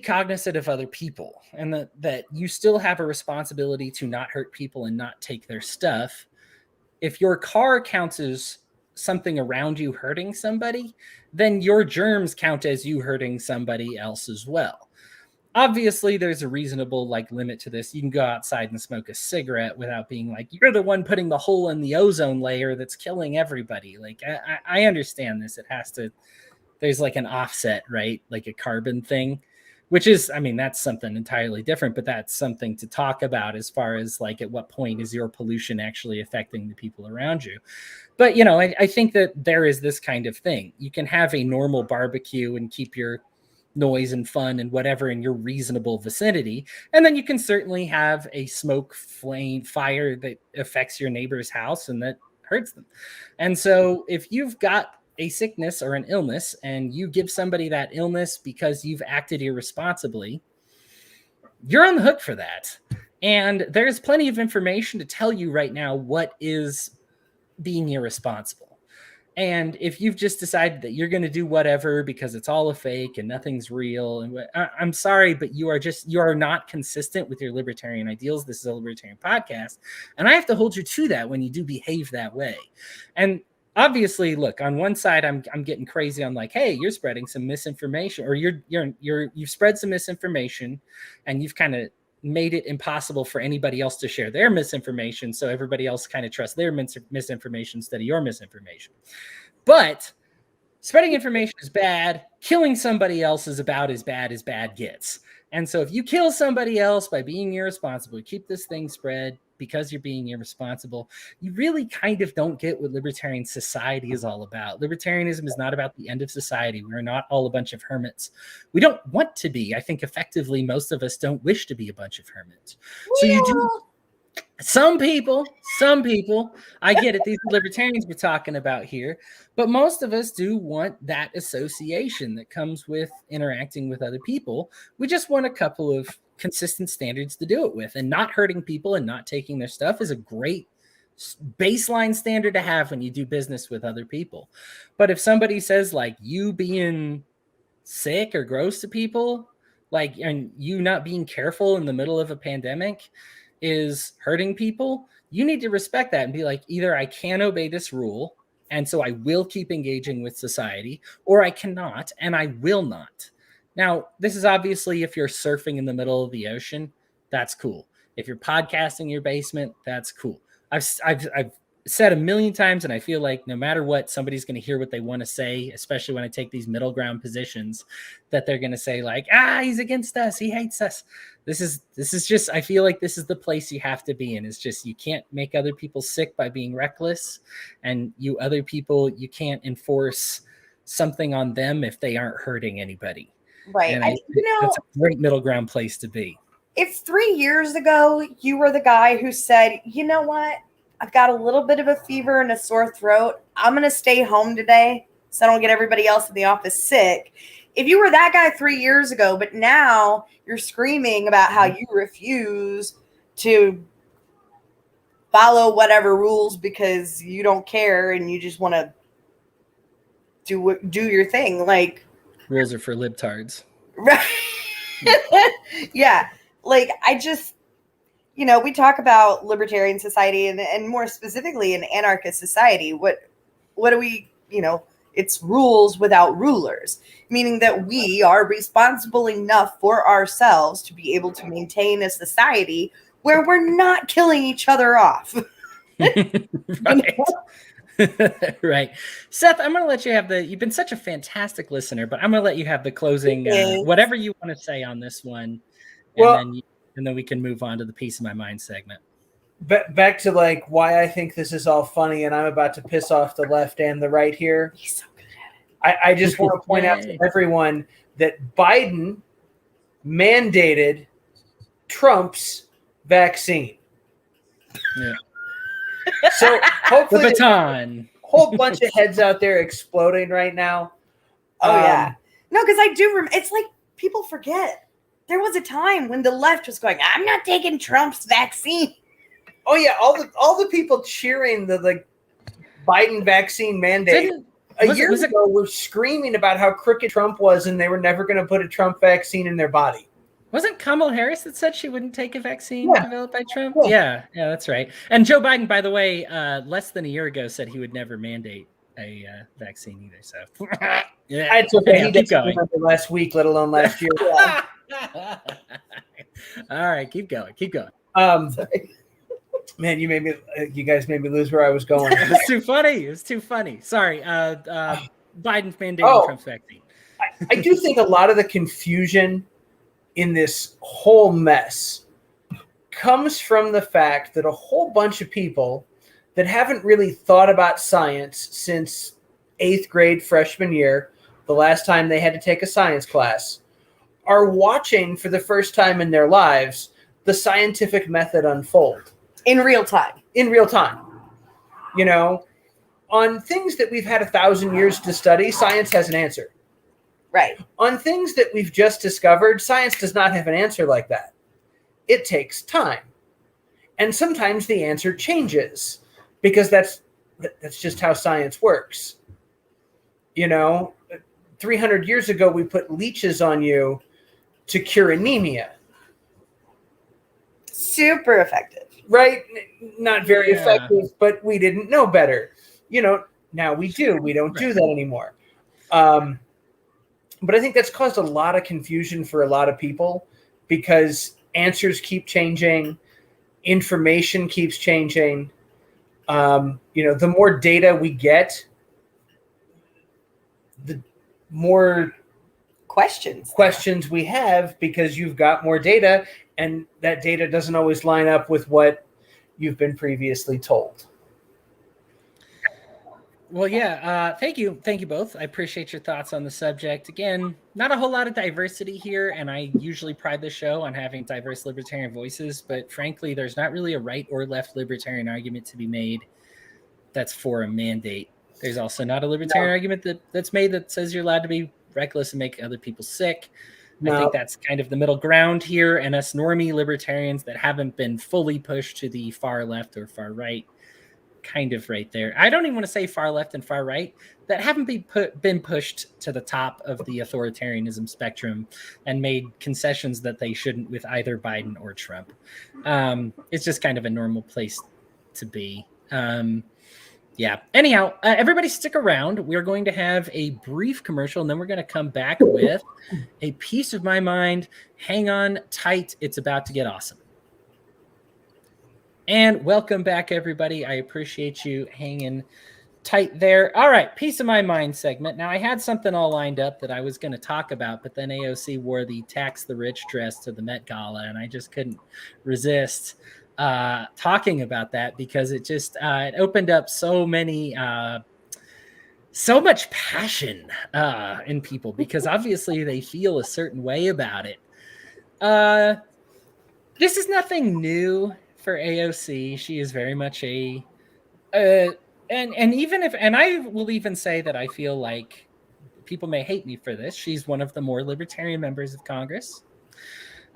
cognizant of other people, and that you still have a responsibility to not hurt people and not take their stuff. If your car counts as something around you hurting somebody, then your germs count as you hurting somebody else as well. Obviously, there's a reasonable limit to this. You can go outside and smoke a cigarette without being like, you're the one putting the hole in the ozone layer that's killing everybody. Like, I understand this. There's like an offset, right? Like a carbon thing, which is, I mean, that's something entirely different, but that's something to talk about as far as like, at what point is your pollution actually affecting the people around you? But, I think that there is this kind of thing. You can have a normal barbecue and keep your noise and fun and whatever in your reasonable vicinity. And then you can certainly have a smoke flame fire that affects your neighbor's house and that hurts them. And so if you've got a sickness or an illness and you give somebody that illness because you've acted irresponsibly, you're on the hook for that. And there's plenty of information to tell you right now what is being irresponsible. And if you've just decided that you're going to do whatever because it's all a fake and nothing's real, and I'm sorry, but you are not consistent with your libertarian ideals. This is a libertarian podcast, and I have to hold you to that when you do behave that way. And obviously, look, on one side, I'm getting crazy. I'm like, hey, you're spreading some misinformation, or you've spread some misinformation, and you've kind of made it impossible for anybody else to share their misinformation. So everybody else kind of trusts their misinformation instead of your misinformation. But spreading information is bad. Killing somebody else is about as bad gets. And so if you kill somebody else by being irresponsible, you keep this thing spread because you're being irresponsible, you really kind of don't get what libertarian society is all about. Libertarianism is not about the end of society. We're not all a bunch of hermits. We don't want to be. I think effectively most of us don't wish to be a bunch of hermits. So you do. Some people, I get it. These are libertarians we're talking about here, but most of us do want that association that comes with interacting with other people. We just want a couple of consistent standards to do it with, and not hurting people and not taking their stuff is a great baseline standard to have when you do business with other people. But if somebody says like you being sick or gross to people, like, and you not being careful in the middle of a pandemic is hurting people, you need to respect that and be like, either I can obey this rule and so I will keep engaging with society, or I cannot and I will not. Now, this is obviously if you're surfing in the middle of the ocean, that's cool. If you're podcasting in your basement, that's cool. I've said a million times, and I feel like no matter what, somebody's going to hear what they want to say, especially when I take these middle ground positions, that they're going to say like, he's against us, he hates us. This is just, I feel like this is the place you have to be in. It's just, you can't make other people sick by being reckless, and you other people, you can't enforce something on them if they aren't hurting anybody. Right. And that's a great middle ground place to be. If 3 years ago you were the guy who said, you know what, I've got a little bit of a fever and a sore throat, I'm going to stay home today so I don't get everybody else in the office sick. If you were that guy 3 years ago, but now you're screaming about how you refuse to follow whatever rules because you don't care and you just want to do your thing. Like, rules are for libtards. Right. Yeah. Like, I just, we talk about libertarian society and more specifically an anarchist society. What do we, it's rules without rulers, meaning that we are responsible enough for ourselves to be able to maintain a society where we're not killing each other off. Right. Right. Seth, I'm going to let you have you've been such a fantastic listener, but I'm going to let you have the closing, whatever you want to say on this one. And then we can move on to the Piece of My Mind segment. Back to like why I think this is all funny, and I'm about to piss off the left and the right here. He's so good at it. I just want to point out to everyone that Biden mandated Trump's vaccine. Yeah. So hopefully the baton. Whole bunch of heads out there exploding right now. Oh yeah. No, because I do it's like people forget. There was a time when the left was going, I'm not taking Trump's vaccine. Oh yeah, all the people cheering the Biden vaccine mandate a year ago were screaming about how crooked Trump was and they were never going to put a Trump vaccine in their body. Wasn't Kamala Harris that said she wouldn't take a vaccine developed by Trump? Yeah, that's right. And Joe Biden, by the way, less than a year ago said he would never mandate a vaccine either. So yeah, it's okay. He didn't remember last week, let alone last year. All right, keep going. Sorry. Man, you guys made me lose where I was going. It was too funny. Sorry. Biden's mandating Trump's vaccine. I do think a lot of the confusion in this whole mess comes from the fact that a whole bunch of people that haven't really thought about science since 8th grade freshman year, the last time they had to take a science class, are watching for the first time in their lives the scientific method unfold. In real time. On things that we've had 1,000 years to study, science has an answer. Right. On things that we've just discovered, science does not have an answer like that. It takes time. And sometimes the answer changes because that's just how science works. 300 years ago, we put leeches on you to cure anemia. Super effective. Right? Not very effective, but we didn't know better. Now we do. We don't do that anymore. But I think that's caused a lot of confusion for a lot of people because answers keep changing, information keeps changing. The more data we get, the more questions we have because you've got more data, and that data doesn't always line up with what you've been previously told. Well, thank you both. I appreciate your thoughts on the subject. Again, not a whole lot of diversity here, and I usually pride the show on having diverse libertarian voices, but frankly, there's not really a right or left libertarian argument to be made that's for a mandate. There's also not a libertarian argument that's made that says you're allowed to be reckless and make other people sick. I think that's kind of the middle ground here, and us normie libertarians that haven't been fully pushed to the far left or far right, kind of right there. I don't even want to say far left and far right, that haven't been pushed to the top of the authoritarianism spectrum and made concessions that they shouldn't with either Biden or Trump. It's just kind of a normal place to be. Anyhow, everybody stick around. We're going to have a brief commercial, and then we're going to come back with a piece of my mind. Hang on tight. It's about to get awesome. And welcome back, everybody. I appreciate you hanging tight there. All right, Piece of My Mind segment. Now, I had something all lined up that I was going to talk about, but then AOC wore the Tax the Rich dress to the Met Gala, and I just couldn't resist talking about that because it just it opened up so much passion in people because obviously they feel a certain way about it. This is nothing new for AOC. She is very much and even if, and I will even say that I feel like people may hate me for this. She's one of the more libertarian members of Congress.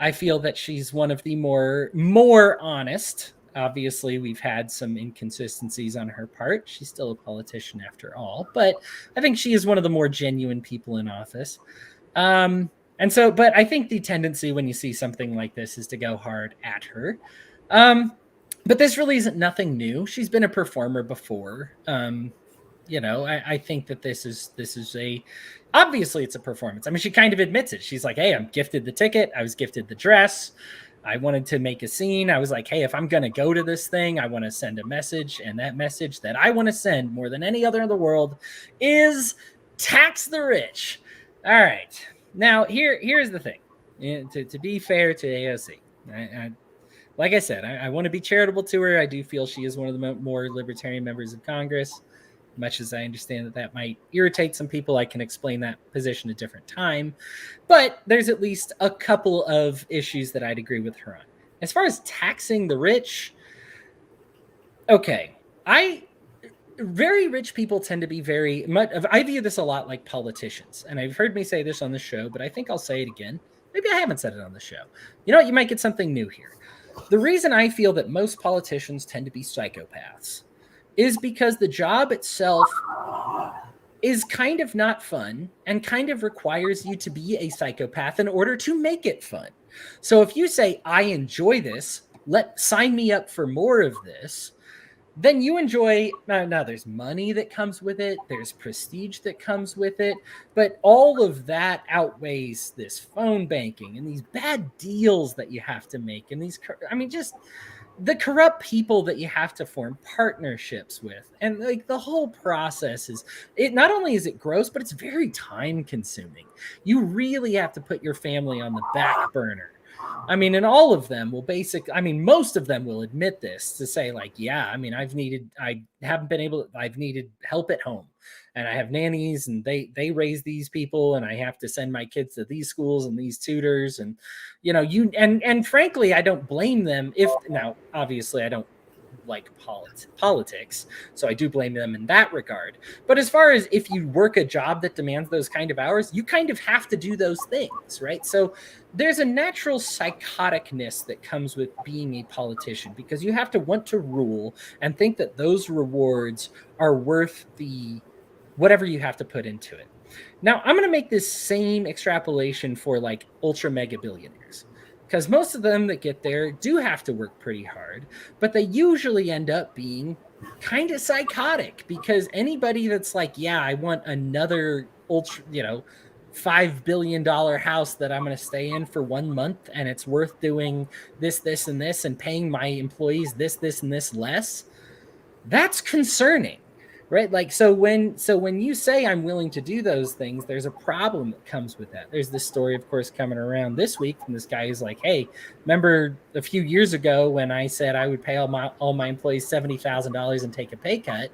I feel that she's one of the more honest. Obviously, we've had some inconsistencies on her part. She's still a politician after all, but I think she is one of the more genuine people in office. And so, but I think the tendency when you see something like this is to go hard at her. But this really isn't nothing new. She's been a performer before. I think that this is obviously it's a performance. I mean, she kind of admits it. She's like, hey, I'm gifted the ticket. I was gifted the dress. I wanted to make a scene. I was like, hey, if I'm going to go to this thing, I want to send a message. And that message that I want to send more than any other in the world is tax the rich. All right. Now, here's the thing. To be fair to AOC, like I said, I want to be charitable to her. I do feel she is one of the more libertarian members of Congress. Much as I understand that might irritate some people, I can explain that position a different time. But there's at least a couple of issues that I'd agree with her on. As far as taxing the rich, okay, very rich people tend to be very much. I view this a lot like politicians, and I've heard me say this on the show, but I think I'll say it again. Maybe I haven't said it on the show. You know what? You might get something new here. The reason I feel that most politicians tend to be psychopaths is because the job itself is kind of not fun and kind of requires you to be a psychopath in order to make it fun. So if you say, I enjoy this, sign me up for more of this, then you enjoy, now there's money that comes with it, there's prestige that comes with it, but all of that outweighs this phone banking and these bad deals that you have to make and just the corrupt people that you have to form partnerships with. And like the whole process not only is it gross, but it's very time consuming. You really have to put your family on the back burner. I mean, and all of them will most of them will admit this to say like, yeah, I mean, I've needed help at home and I have nannies and they raise these people and I have to send my kids to these schools and these tutors. And, and frankly, I don't blame them now, obviously I don't like politics, so I do blame them in that regard. But as far as if you work a job that demands those kind of hours, you kind of have to do those things, right? So there's a natural psychoticness that comes with being a politician because you have to want to rule and think that those rewards are worth the whatever you have to put into it. Now, I'm going to make this same extrapolation for like ultra mega billionaires. Because most of them that get there do have to work pretty hard, but they usually end up being kind of psychotic because anybody that's like, yeah, I want another $5 billion house that I'm going to stay in for 1 month and it's worth doing this, this, and this and paying my employees this, and this less, that's concerning. Right? Like, so when you say I'm willing to do those things, there's a problem that comes with that. There's this story, of course, coming around this week from this guy who's like, hey, remember a few years ago when I said I would pay all my employees $70,000 and take a pay cut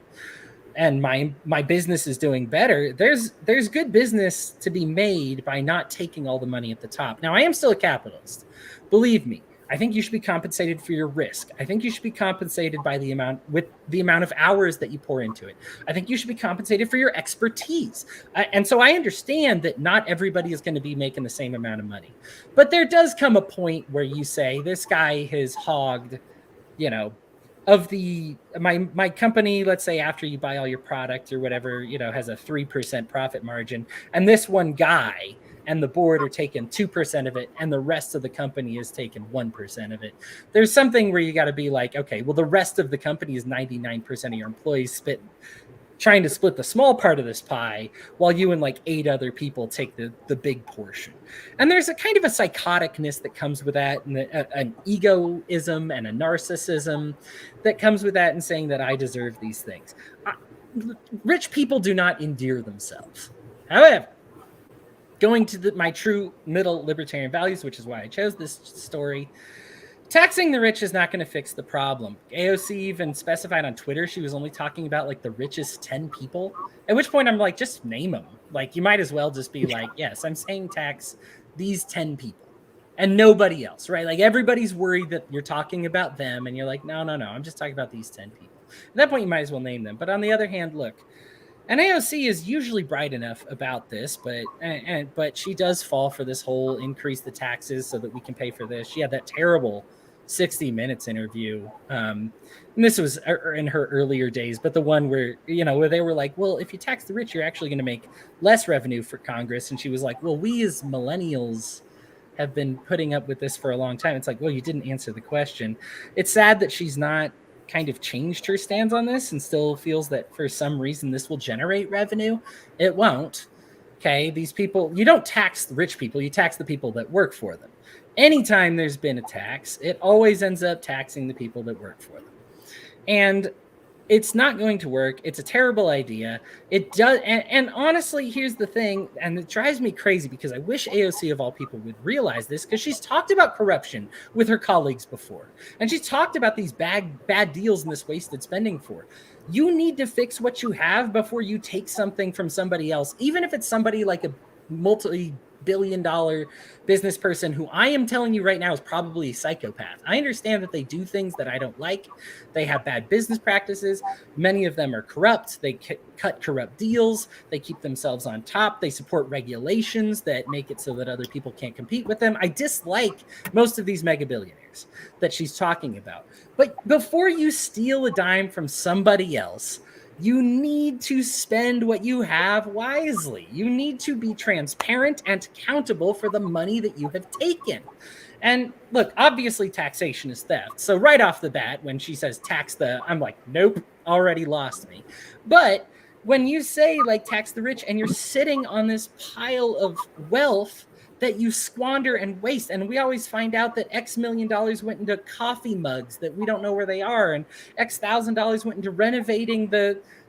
and my business is doing better. There's good business to be made by not taking all the money at the top. Now, I am still a capitalist. Believe me. I think you should be compensated for your risk. I think you should be compensated by the amount of hours that you pour into it. I think you should be compensated for your expertise. And so I understand that not everybody is going to be making the same amount of money. But there does come a point where you say, this guy has hogged, of my company, let's say after you buy all your product or whatever, has a 3% profit margin. And this one guy and the board are taking 2% of it, and the rest of the company is taking 1% of it. There's something where you got to be like, okay, well, the rest of the company is 99% of your employees trying to split the small part of this pie while you and like 8 other people take the big portion. And there's a kind of a psychoticness that comes with that, and an egoism and a narcissism that comes with that, and saying that I deserve these things. Rich people do not endear themselves. However, going to my true middle libertarian values, which is why I chose this story, taxing the rich is not going to fix the problem. AOC even specified on Twitter she was only talking about like the richest 10 people, at which point I'm like, just name them. Like, you might as well just be like, yes, I'm saying tax these 10 people and nobody else, right? Like, everybody's worried that you're talking about them, and you're like, no, I'm just talking about these 10 people. At that point, you might as well name them. But on the other hand, look, and AOC is usually bright enough about this, but she does fall for this whole increase the taxes so that we can pay for this. She had that terrible 60 Minutes interview. And this was in her earlier days, but the one where, where they were like, well, if you tax the rich, you're actually going to make less revenue for Congress. And she was like, well, we as millennials have been putting up with this for a long time. It's like, well, you didn't answer the question. It's sad that she's not kind of changed her stance on this and still feels that for some reason this will generate revenue. It won't. Okay, these people, you don't tax the rich people, you tax the people that work for them. Anytime there's been a tax, it always ends up taxing the people that work for them. And it's not going to work. It's a terrible idea. It does. And honestly, here's the thing, and it drives me crazy because I wish AOC of all people would realize this, because she's talked about corruption with her colleagues before. And she's talked about these bad deals and this wasted spending for. You need to fix what you have before you take something from somebody else, even if it's somebody like a multi-billion-dollar business person who I am telling you right now is probably a psychopath. I understand that they do things that I don't like. They have bad business practices. Many of them are corrupt. They cut corrupt deals. They keep themselves on top. They support regulations that make it so that other people can't compete with them. I dislike most of these mega billionaires that she's talking about. But before you steal a dime from somebody else, you need to spend what you have wisely. You need to be transparent and accountable for the money that you have taken. And look, obviously taxation is theft. So right off the bat, when she says I'm like, nope, already lost me. But when you say like tax the rich and you're sitting on this pile of wealth that you squander and waste, and we always find out that X million dollars went into coffee mugs that we don't know where they are, and X $1,000 went into renovating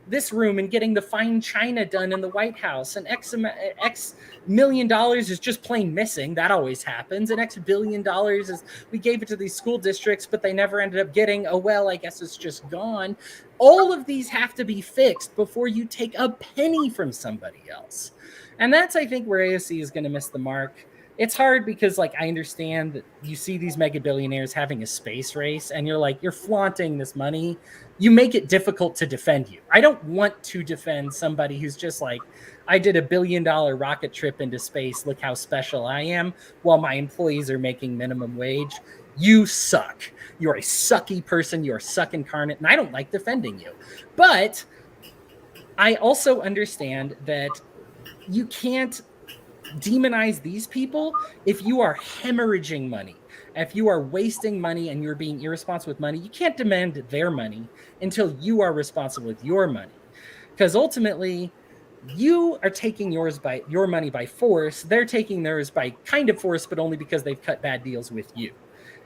this room and getting the fine china done in the White House, and X million dollars is just plain missing. That always happens. And X billion dollars is we gave it to these school districts, but they never ended up getting. Oh well, I guess it's just gone. All of these have to be fixed before you take a penny from somebody else. And that's, I think, where AOC is going to miss the mark. It's hard because, like, I understand that you see these mega billionaires having a space race, and you're like, you're flaunting this money. You make it difficult to defend you. I don't want to defend somebody who's just like, I did $1 billion rocket trip into space. Look how special I am, while my employees are making minimum wage. You suck. You're a sucky person. You're a suck incarnate, and I don't like defending you. But I also understand that you can't demonize these people if you are hemorrhaging money. If you are wasting money and you're being irresponsible with money, you can't demand their money until you are responsible with your money. Because ultimately, you are taking your money by force. They're taking theirs by kind of force, but only because they've cut bad deals with you.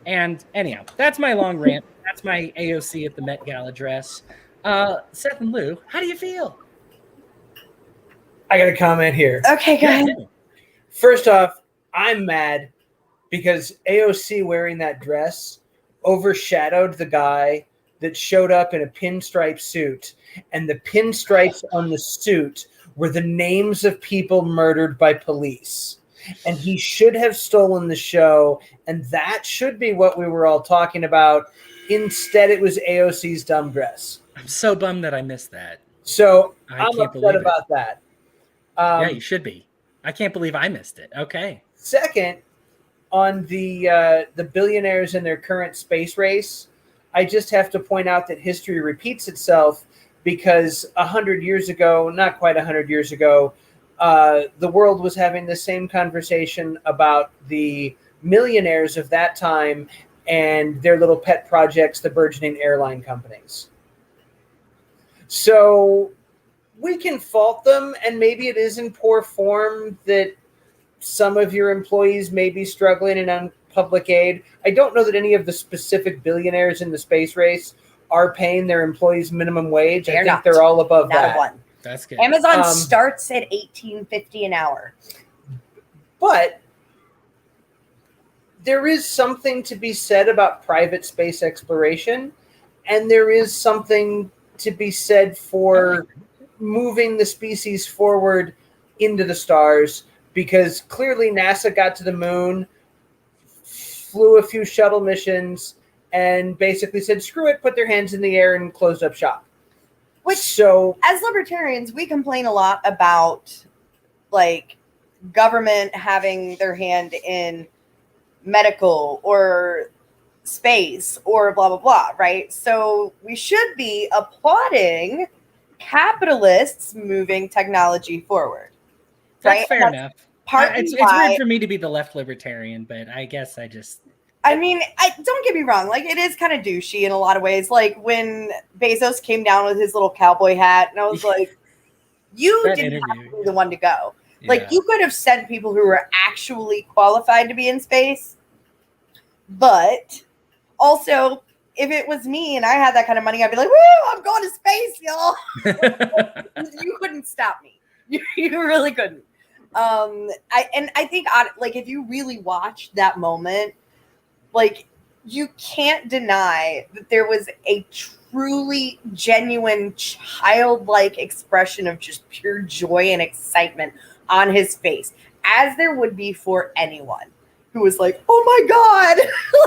And anyhow, that's my long rant. That's my AOC at the Met Gala dress. Seth and Lou, how do you feel? I got a comment here. Okay, go ahead. First off, I'm mad because AOC wearing that dress overshadowed the guy that showed up in a pinstripe suit, and the pinstripes on the suit were the names of people murdered by police. And he should have stolen the show, and that should be what we were all talking about. Instead, it was AOC's dumb dress. I'm so bummed that I missed that. So I'm upset about that. Yeah, you should be. I can't believe I missed it. Okay. Second, on the billionaires in their current space race, I just have to point out that history repeats itself, because 100 years ago, not quite 100 years ago, the world was having the same conversation about the millionaires of that time and their little pet projects, the burgeoning airline companies. So we can fault them, and maybe it is in poor form that some of your employees may be struggling and on public aid. I don't know that any of the specific billionaires in the space race are paying their employees minimum wage. I think they're all above Not that. a one. That's good. Amazon starts at $18.50 an hour. But there is something to be said about private space exploration, and there is something to be said for moving the species forward into the stars, because clearly NASA got to the moon, flew a few shuttle missions, and basically said, screw it, put their hands in the air and closed up shop. Which, so, as libertarians, we complain a lot about, like, government having their hand in medical or space or blah, blah, blah, right? So we should be applauding capitalists moving technology forward. That's right? fair enough. Partly It's why, weird for me to be the left libertarian, but I guess I just... I mean, don't get me wrong. Like, it is kind of douchey in a lot of ways. Like, when Bezos came down with his little cowboy hat, and I was like, you didn't have to be the one to go. Yeah. Like, you could have sent people who were actually qualified to be in space. But also, if it was me and I had that kind of money, I'd be like, woo, I'm going to space, y'all. You couldn't stop me. You really couldn't. I think, like, if you really watch that moment, like, you can't deny that there was a truly genuine childlike expression of just pure joy and excitement on his face, as there would be for anyone who was like, oh my God,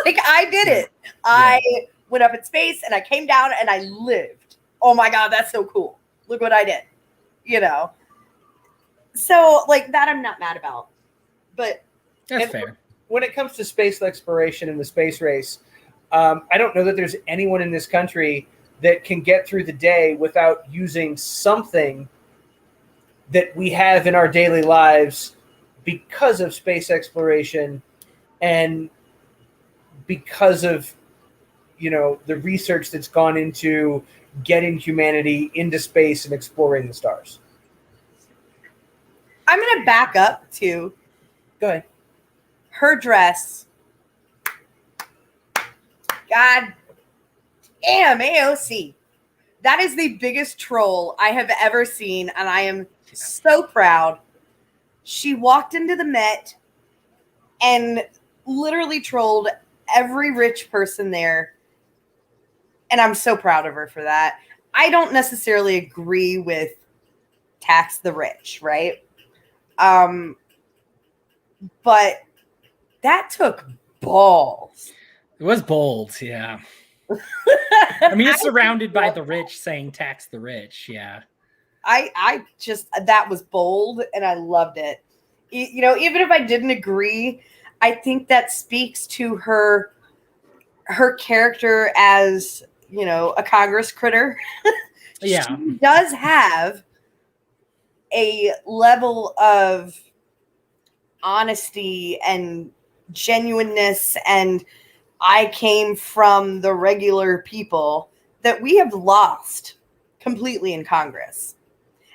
like, I did it. Yeah. I went up in space and I came down and I lived. Oh my God, that's so cool. Look what I did, you know? So, like, that I'm not mad about. But that's fair. When it comes to space exploration and the space race, I don't know that there's anyone in this country that can get through the day without using something that we have in our daily lives because of space exploration and because of, you know, the research that's gone into getting humanity into space and exploring the stars. I'm going to back up to, go ahead. Her dress. God damn, AOC. That is the biggest troll I have ever seen, and I am so proud. She walked into the Met and literally trolled every rich person there, and I'm so proud of her for that. I don't necessarily agree with tax the rich, right? But that took balls. It was bold, yeah. I mean, you're surrounded by the rich saying tax the rich, yeah. I just, that was bold, and I loved it. You know, even if I didn't agree, I think that speaks to her character as, you know, a Congress critter. Yeah. She does have a level of honesty and genuineness, and I came from the regular people that we have lost completely in Congress.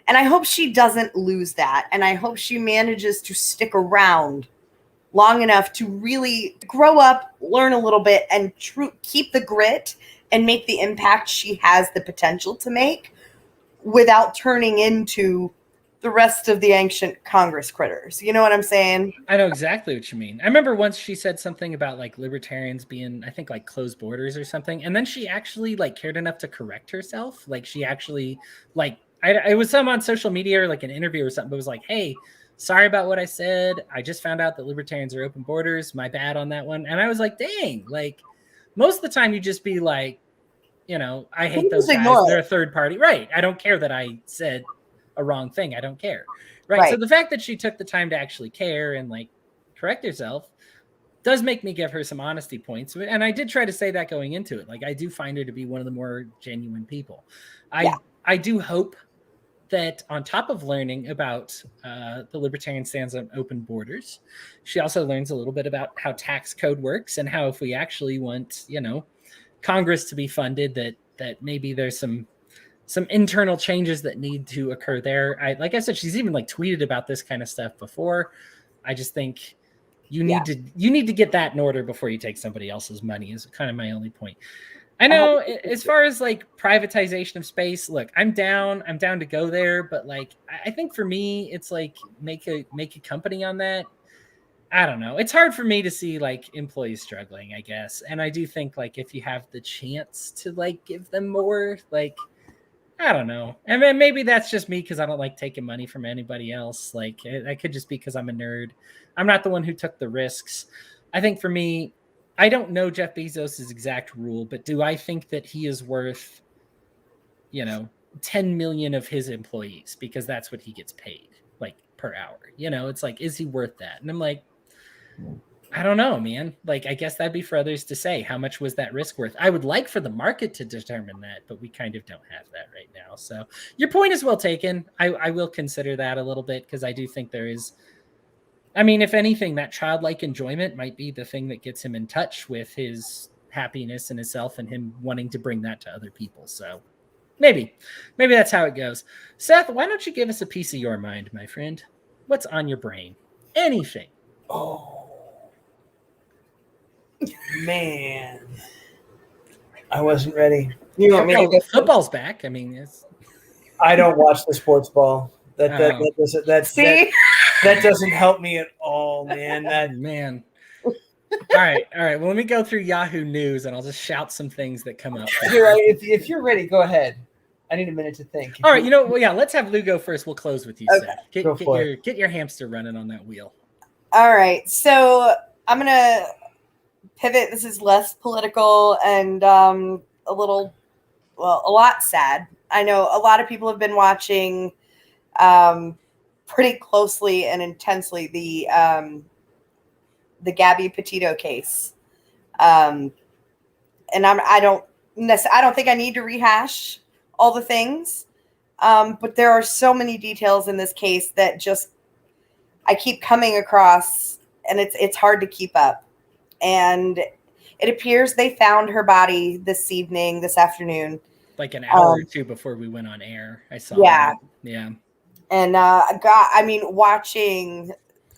And I hope she doesn't lose that. And I hope she manages to stick around long enough to really grow up, learn a little bit, and keep the grit and make the impact she has the potential to make without turning into the rest of the ancient Congress critters. You know what I'm saying? I know exactly what you mean. I remember once she said something about, like, libertarians being, I think, like, closed borders or something. And then she actually, like, cared enough to correct herself. Like, she actually, like, it was some on social media or like an interview or something, but it was like, hey, sorry about what I said. I just found out that libertarians are open borders. My bad on that one. And I was like, dang, like, most of the time you just be like, you know, I hate those guys. They're a third party. Right. I don't care that I said a wrong thing. I don't care. Right. So the fact that she took the time to actually care and, like, correct herself does make me give her some honesty points. And I did try to say that going into it. Like, I do find her to be one of the more genuine people. I do hope that on top of learning about the libertarian stance on open borders, she also learns a little bit about how tax code works and how, if we actually want, you know, Congress to be funded, that maybe there's some some internal changes that need to occur there. Like I said, she's even like tweeted about this kind of stuff before. I just think you need to get that in order before you take somebody else's money is kind of my only point. I know as far as like privatization of space, look, I'm down to go there, but like I think for me it's like make a company on that. I don't know. It's hard for me to see like employees struggling, I guess. And I do think like if you have the chance to like give them more, like I don't know. And then maybe that's just me because I don't like taking money from anybody else. Like that could just be because I'm a nerd. I'm not the one who took the risks. I think for me, I don't know Jeff Bezos' exact rule, but do I think that he is worth, 10 million of his employees because that's what he gets paid like per hour? It's like, is he worth that? And I'm like, I don't know, man. Like, I guess that'd be for others to say. How much was that risk worth? I would like for the market to determine that, but we kind of don't have that right now. So your point is well taken. I will consider that a little bit because I do think there is, I mean, if anything, that childlike enjoyment might be the thing that gets him in touch with his happiness in himself and him wanting to bring that to other people. So maybe that's how it goes. Seth, why don't you give us a piece of your mind, my friend? What's on your brain? Anything. Oh. Man, I wasn't ready. You want me to go? Football's back. I mean, I don't watch the sports ball. That doesn't help me at all, man. Man. All right. Well, let me go through Yahoo News and I'll just shout some things that come up. You're right. If you're ready, go ahead. I need a minute to think. All right. Let's have Lou go first. We'll close with you, Okay. Seth. Get your hamster running on that wheel. All right. So I'm going to pivot. This is less political and a lot sad. I know a lot of people have been watching pretty closely and intensely the Gabby Petito case, and I don't think I need to rehash all the things, but there are so many details in this case that just I keep coming across, and it's hard to keep up. And it appears they found her body this afternoon. Like an hour or two before we went on air. I saw that. Yeah. And watching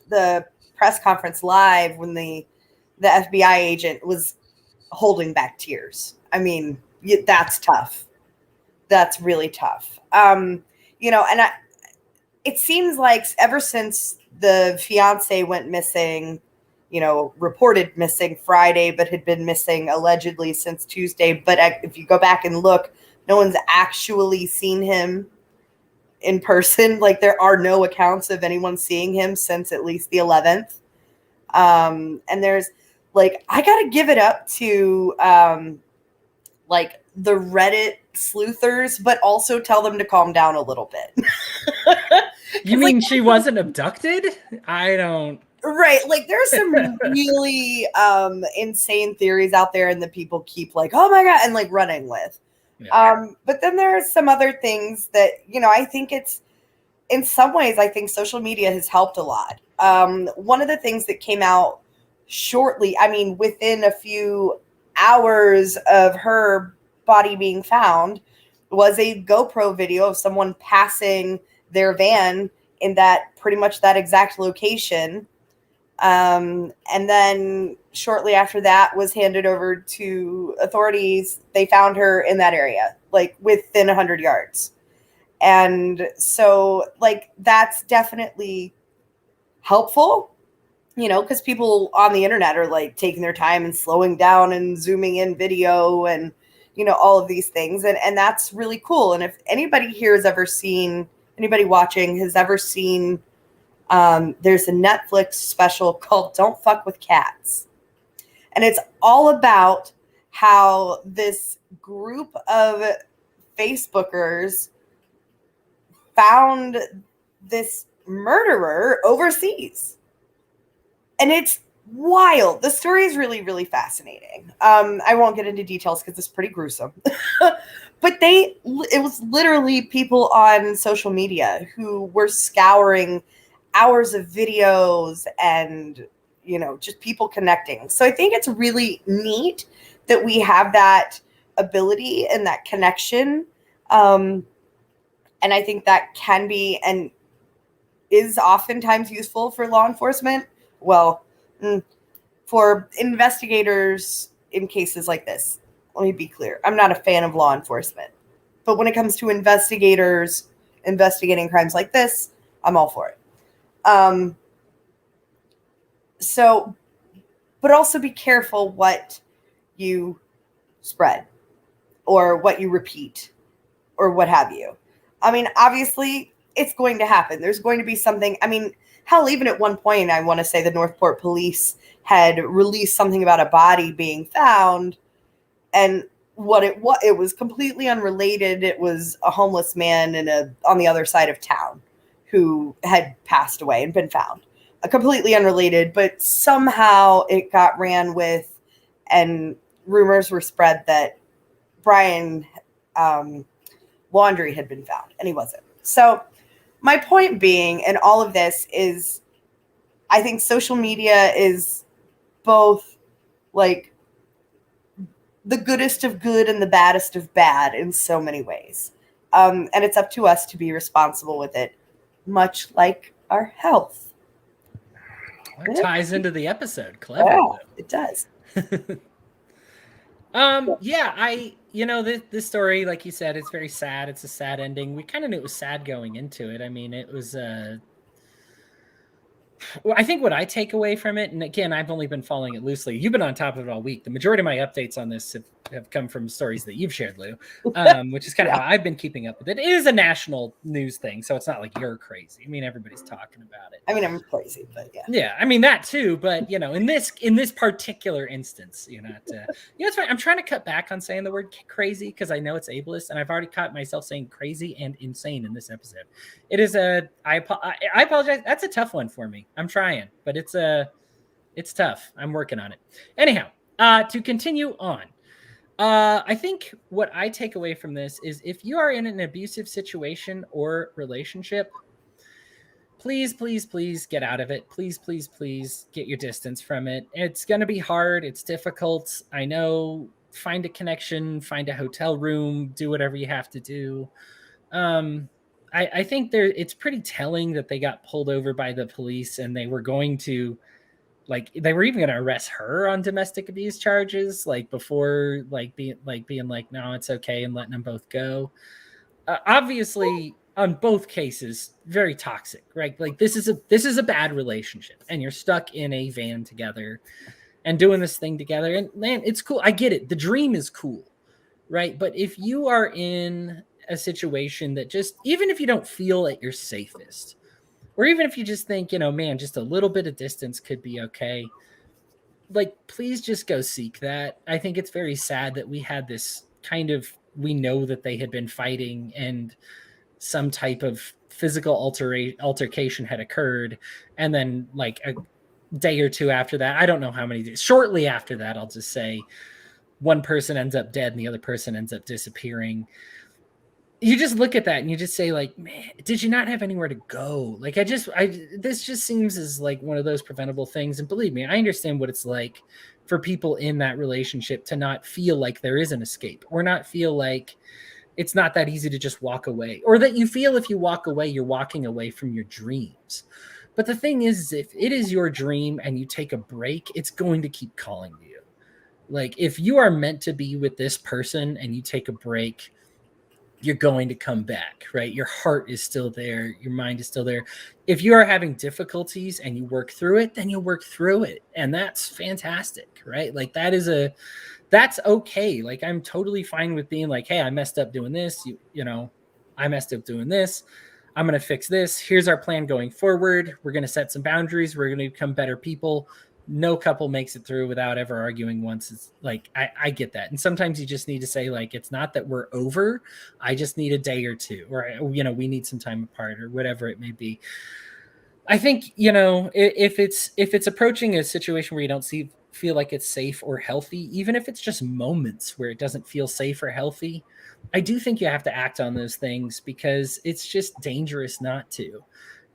the press conference live when the FBI agent was holding back tears. I mean, that's tough. That's really tough. It seems like ever since the fiance went missing, reported missing Friday, but had been missing allegedly since Tuesday. But if you go back and look, no one's actually seen him in person. Like there are no accounts of anyone seeing him since at least the 11th. And there's like, I got to give it up to like the Reddit sleuthers, but also tell them to calm down a little bit. You mean she wasn't abducted? I don't. Right. Like there's some really insane theories out there and that people keep like, oh my God, and like running with. Yeah. But then there's some other things that, I think it's in some ways, I think social media has helped a lot. One of the things that came out shortly, within a few hours of her body being found was a GoPro video of someone passing their van in that pretty much that exact location. And then shortly after that was handed over to authorities. They found her in that area, like within 100 yards. And so like, that's definitely helpful, because people on the internet are like taking their time and slowing down and zooming in video and, all of these things. And that's really cool. And if anybody here has ever seen, anybody watching has ever seen, there's a Netflix special called Don't Fuck with Cats. And it's all about how this group of Facebookers found this murderer overseas. And it's wild. The story is really, really fascinating. I won't get into details because it's pretty gruesome. But it was literally people on social media who were scouring hours of videos and, just people connecting. So I think it's really neat that we have that ability and that connection And I think that can be and is oftentimes useful for law enforcement. Well, for investigators in cases like this. Let me be clear. I'm not a fan of law enforcement. But when it comes to investigators investigating crimes like this, I'm all for it. So, but also be careful what you spread or what you repeat or what have you. I mean, obviously, it's going to happen. There's going to be something. I mean, hell, even at one point, I want to say the Northport police had released something about a body being found, and what it was completely unrelated. It was a homeless man on the other side of town who had passed away and been found. Completely unrelated, but somehow it got ran with, and rumors were spread that Brian Laundrie had been found, and he wasn't. So my point being in all of this is I think social media is both like the goodest of good and the baddest of bad in so many ways. And it's up to us to be responsible with it, much like our health. It ties into the episode. Clever. Yeah, it does. This story, like you said, it's very sad. It's a sad ending. We kind of knew it was sad going into it. I mean, it was well, I think what I take away from it, and again, I've only been following it loosely. You've been on top of it all week. The majority of my updates on this have come from stories that you've shared, Lou, which is kind of how I've been keeping up with it. It is a national news thing, so it's not like you're crazy. I mean, everybody's talking about it. I mean, I'm crazy, but yeah. Yeah, I mean that too, but in this particular instance, it's fine. I'm trying to cut back on saying the word crazy because I know it's ableist, and I've already caught myself saying crazy and insane in this episode. It is I apologize. That's a tough one for me. I'm trying, but it's tough. I'm working on it. Anyhow, to continue on, I think what I take away from this is if you are in an abusive situation or relationship, please, please, please get out of it. Please, please, please get your distance from it. It's going to be hard. It's difficult. I know. Find a connection, find a hotel room, do whatever you have to do. I think it's pretty telling that they got pulled over by the police and they were going to, they were even going to arrest her on domestic abuse charges, before being like, no, it's okay, and letting them both go. Obviously, on both cases, very toxic, right? This is a bad relationship, and you're stuck in a van together and doing this thing together. And man, it's cool. I get it. The dream is cool, right? But if you are in a situation that even if you don't feel at your safest, or even if you just think, man, just a little bit of distance could be okay, please just go seek that. I think it's very sad that we had this we know that they had been fighting and some type of physical altercation had occurred. And then a day or two after that, I don't know how many days, shortly after that, I'll just say one person ends up dead and the other person ends up disappearing. You just look at that and you just say, man, did you not have anywhere to go? This just seems as one of those preventable things. And believe me, I understand what it's like for people in that relationship to not feel like there is an escape, or not feel like it's not that easy to just walk away, or that you feel if you walk away, you're walking away from your dreams. But the thing is, if it is your dream and you take a break, it's going to keep calling to you. If you are meant to be with this person and you take a break, you're going to come back, right? Your heart is still there. Your mind is still there. If you are having difficulties and you work through it, then you work through it. And that's fantastic, right? That's okay. I'm totally fine with being hey, I messed up doing this. I messed up doing this. I'm going to fix this. Here's our plan going forward. We're going to set some boundaries. We're going to become better people. No couple makes it through without ever arguing once. It's I get that. And sometimes you just need to say it's not that we're over. I just need a day or two, or, we need some time apart, or whatever it may be. I think, if it's approaching a situation where you don't feel like it's safe or healthy, even if it's just moments where it doesn't feel safe or healthy, I do think you have to act on those things, because it's just dangerous not to.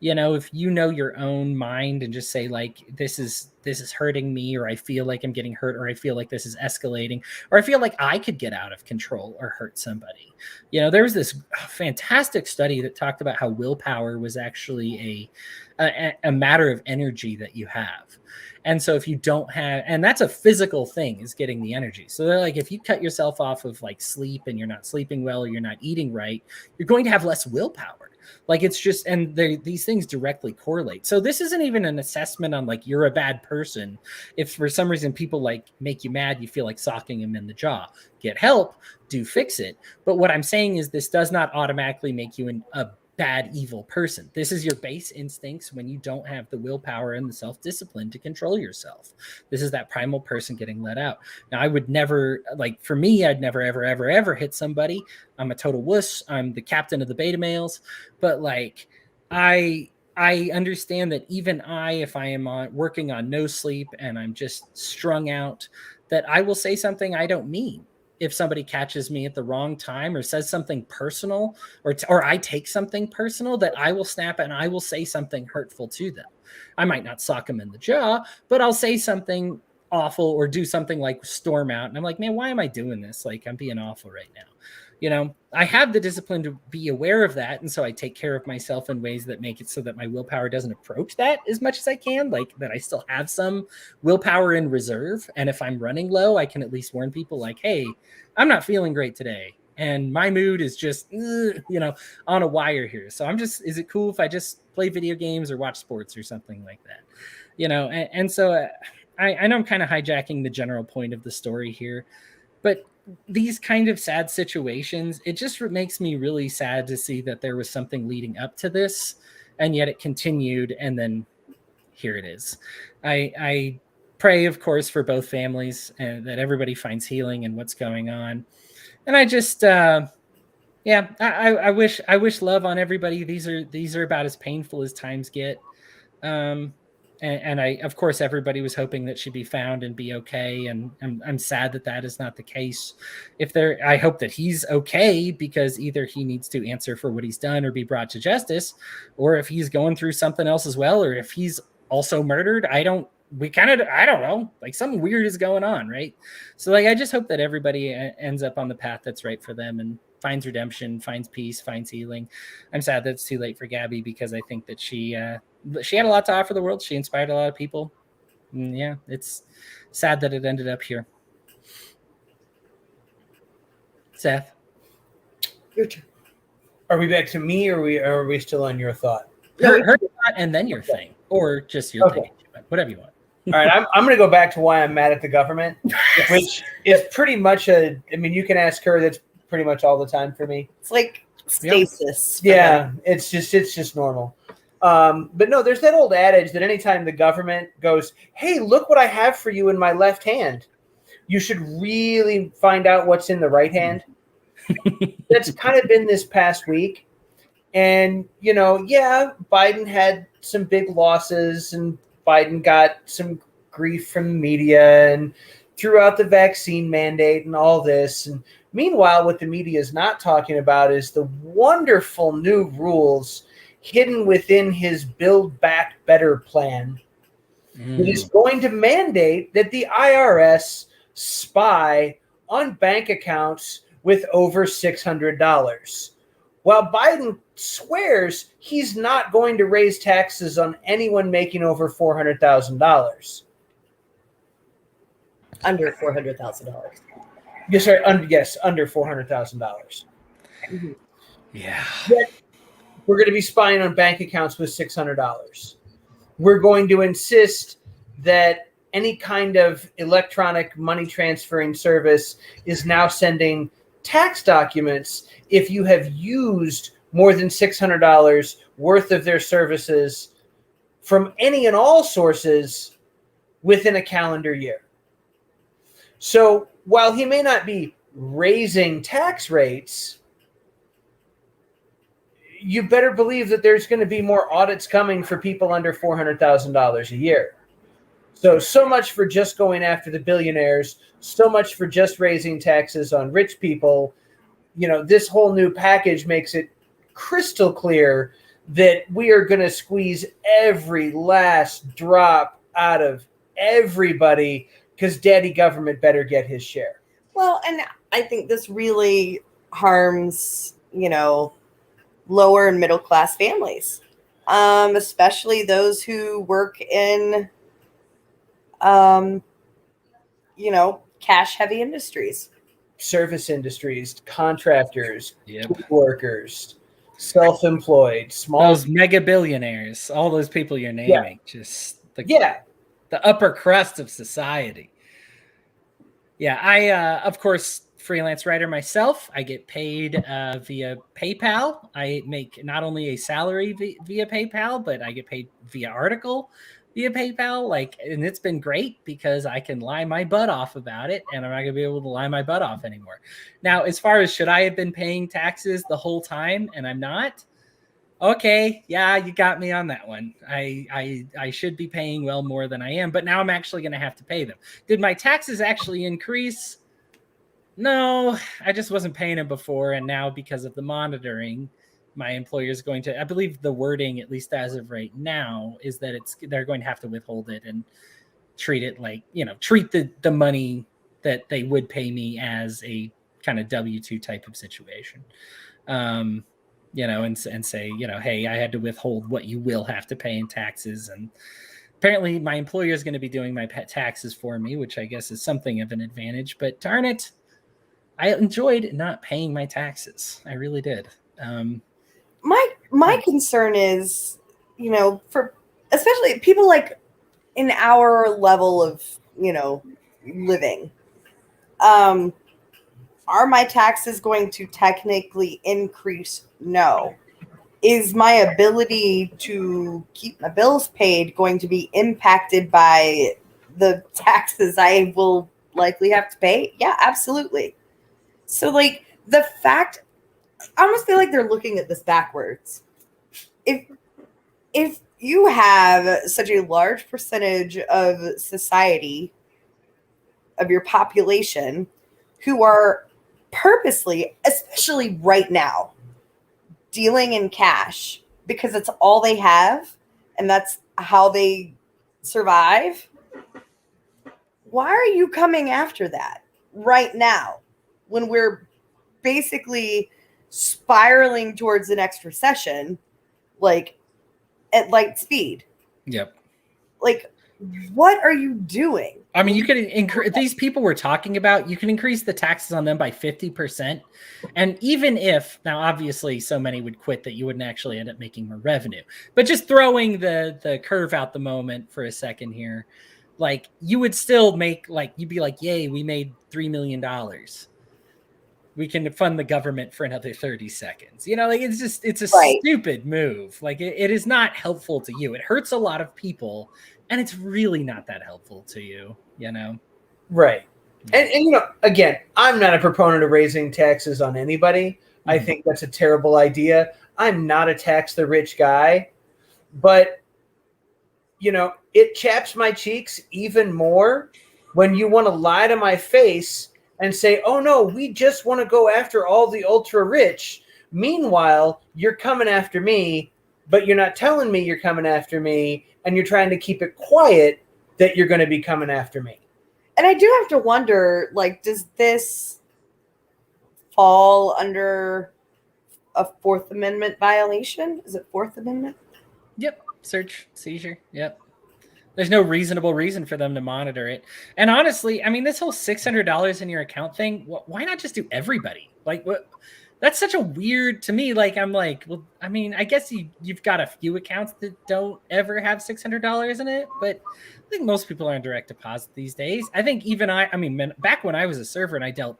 If you know your own mind and just say like, this is hurting me, or I feel like I'm getting hurt, or I feel like this is escalating, or I feel like I could get out of control or hurt somebody. There was this fantastic study that talked about how willpower was actually a matter of energy that you have. And so if you don't have, and that's a physical thing, is getting the energy. So they're like, if you cut yourself off of like sleep and you're not sleeping well, or you're not eating right, you're going to have less willpower. Like, it's just, and these things directly correlate. So this isn't even an assessment on like, you're a bad person. If for some reason people like make you mad, you feel like socking them in the jaw. Get help, do fix it. But what I'm saying is, this does not automatically make you a bad, evil person. This is your base instincts when you don't have the willpower and the self-discipline to control yourself. This is that primal person getting let out. Now, I would never, like, for me, I'd never, ever, ever, ever hit somebody. I'm a total wuss. I'm the captain of the beta males. But like, I understand that even if I am working on no sleep and I'm just strung out, that I will say something I don't mean. If somebody catches me at the wrong time or says something personal, or I take something personal, that I will snap and I will say something hurtful to them. I might not sock them in the jaw, but I'll say something awful or do something like storm out. And I'm like, man, why am I doing this? Like, I'm being awful right now. I have the discipline to be aware of that. And so I take care of myself in ways that make it so that my willpower doesn't approach that as much as I can, like that I still have some willpower in reserve. And if I'm running low, I can at least warn people like, hey, I'm not feeling great today. And my mood is just, on a wire here. So is it cool if I just play video games or watch sports or something like that? And so I know I'm kind of hijacking the general point of the story here, but these kind of sad situations, it just makes me really sad to see that there was something leading up to this, and yet it continued, and then here it is. I pray, of course, for both families, and that everybody finds healing in what's going on. And I just, I wish love on everybody. These are about as painful as times get. And I, of course, everybody was hoping that she'd be found and be okay. And I'm sad that is not the case. I hope that he's okay, because either he needs to answer for what he's done or be brought to justice, or if he's going through something else as well, or if he's also murdered. I don't know, like something weird is going on. Right. So like, I just hope that everybody ends up on the path that's right for them and finds redemption, finds peace, finds healing. I'm sad that it's too late for Gabby, because I think that she had a lot to offer the world. She inspired a lot of people. And yeah, it's sad that it ended up here. Seth, Your turn. Are we back to me, or are we still on your thought? her thought and then your thing, or just your thing, whatever you want. All right, I'm going to go back to why I'm mad at the government, which is pretty much you can ask her. That's pretty much all the time for me. It's like stasis. Yeah, it's just normal. But no, there's that old adage that anytime the government goes, hey, look what I have for you in my left hand, you should really find out what's in the right hand. That's kind of been this past week. And, Biden had some big losses, and Biden got some grief from the media and threw out the vaccine mandate and all this. And meanwhile, what the media is not talking about is the wonderful new rules hidden within his Build Back Better plan. It is going to mandate that the IRS spy on bank accounts with over $600. While Biden swears he's not going to raise taxes on anyone making over $400,000. Under $400,000. Yes, sorry, under $400,000. Mm-hmm. Yeah. Yet, we're going to be spying on bank accounts with $600. We're going to insist that any kind of electronic money transferring service is now sending tax documents if you have used more than $600 worth of their services from any and all sources within a calendar year. So while he may not be raising tax rates, you better believe that there's going to be more audits coming for people under $400,000 a year. So much for just going after the billionaires, so much for just raising taxes on rich people. This whole new package makes it crystal clear that we are going to squeeze every last drop out of everybody because daddy government better get his share. Well, and I think this really harms, lower and middle class families, especially those who work in, cash heavy industries. Service industries, contractors, Yep. gig workers, self-employed, small. Those mega billionaires, all those people you're naming, just the upper crust of society. Yeah, I of course freelance writer myself. I get paid via PayPal. I make not only a salary via PayPal, but I get paid via article via PayPal. And it's been great because I can lie my butt off about it, and I'm not gonna be able to lie my butt off anymore. Now, as far as should I have been paying taxes the whole time and I'm not? Okay, yeah, you got me on that one. I should be paying well more than I am, but now I'm actually going to have to pay them. Did my taxes actually increase? No, I just wasn't paying them before, and now because of the monitoring, my employer is going to, I believe the wording, at least as of right now, is that they're going to have to withhold it and treat it like, treat the money that they would pay me as a kind of W-2 type of situation. And say, hey, I had to withhold what you will have to pay in taxes. And apparently my employer is going to be doing my taxes for me, which I guess is something of an advantage. But darn it, I enjoyed not paying my taxes. I really did. My concern is, for especially people like in our level of, living, are my taxes going to technically increase? No. Is my ability to keep my bills paid going to be impacted by the taxes I will likely have to pay? Yeah, absolutely. So, the fact, I almost feel like they're looking at this backwards. If you have such a large percentage of society, of your population, who are purposely, especially right now, dealing in cash because it's all they have and that's how they survive, why are you coming after that right now when we're basically spiraling towards the next recession, at light speed? Yep. What are you doing? I mean, you could increase these people we're talking about. You can increase the taxes on them by 50%. And even if now, obviously, so many would quit that you wouldn't actually end up making more revenue. But just throwing the curve out the moment for a second here, you would still make you'd be like, yay, we made $3 million. We can fund the government for another 30 seconds. It's a stupid move. It is not helpful to you. It hurts a lot of people. And it's really not that helpful to you, Right. And again, I'm not a proponent of raising taxes on anybody. Mm-hmm. I think that's a terrible idea. I'm not a tax the rich guy. But, it chaps my cheeks even more when you want to lie to my face and say, oh, no, we just want to go after all the ultra rich. Meanwhile, you're coming after me, but you're not telling me you're coming after me. And you're trying to keep it quiet that you're going to be coming after me. And I do have to wonder, does this fall under a Fourth Amendment violation? Is it Fourth Amendment? Yep. Search, seizure. Yep. There's no reasonable reason for them to monitor it. And honestly, I mean, this whole $600 in your account thing, why not just do everybody? What? That's such a weird to me. I'm like, well, I mean, I guess you've got a few accounts that don't ever have $600 in it, but I think most people are on direct deposit these days. I think even back when I was a server and I dealt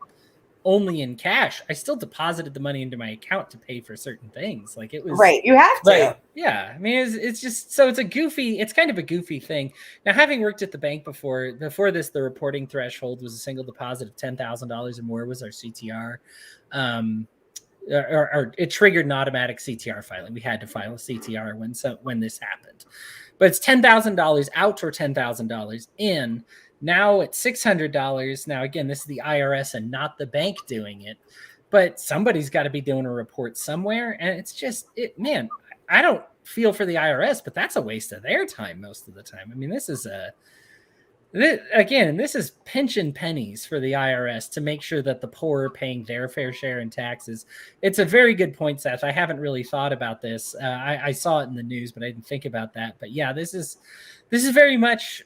only in cash, I still deposited the money into my account to pay for certain things. It was right. You have to. Right. Yeah. I mean, it's just, so it's kind of a goofy thing. Now, having worked at the bank before this, the reporting threshold was a single deposit of $10,000 or more was our CTR. Or it triggered an automatic CTR filing. We had to file a CTR when this happened. But it's $10,000 out or $10,000 in. Now it's $600. Now, again, this is the IRS and not the bank doing it. But somebody's got to be doing a report somewhere. And it's just, I don't feel for the IRS, but that's a waste of their time most of the time. I mean, this is pinching pennies for the IRS to make sure that the poor are paying their fair share in taxes. It's a very good point, Seth. I haven't really thought about this. I saw it in the news, but I didn't think about that. But yeah, this is very much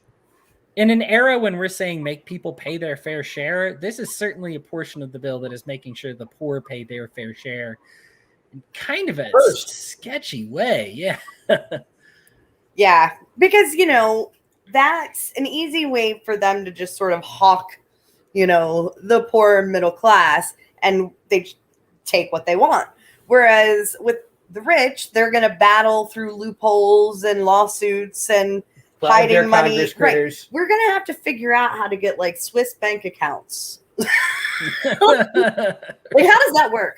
in an era when we're saying make people pay their fair share. This is certainly a portion of the bill that is making sure the poor pay their fair share in kind of a sketchy way. Yeah. Yeah, because, that's an easy way for them to just sort of hawk, the poor middle class, and they take what they want. Whereas with the rich, they're going to battle through loopholes and lawsuits and hiding money. Right. We're going to have to figure out how to get like Swiss bank accounts. Like, how does that work?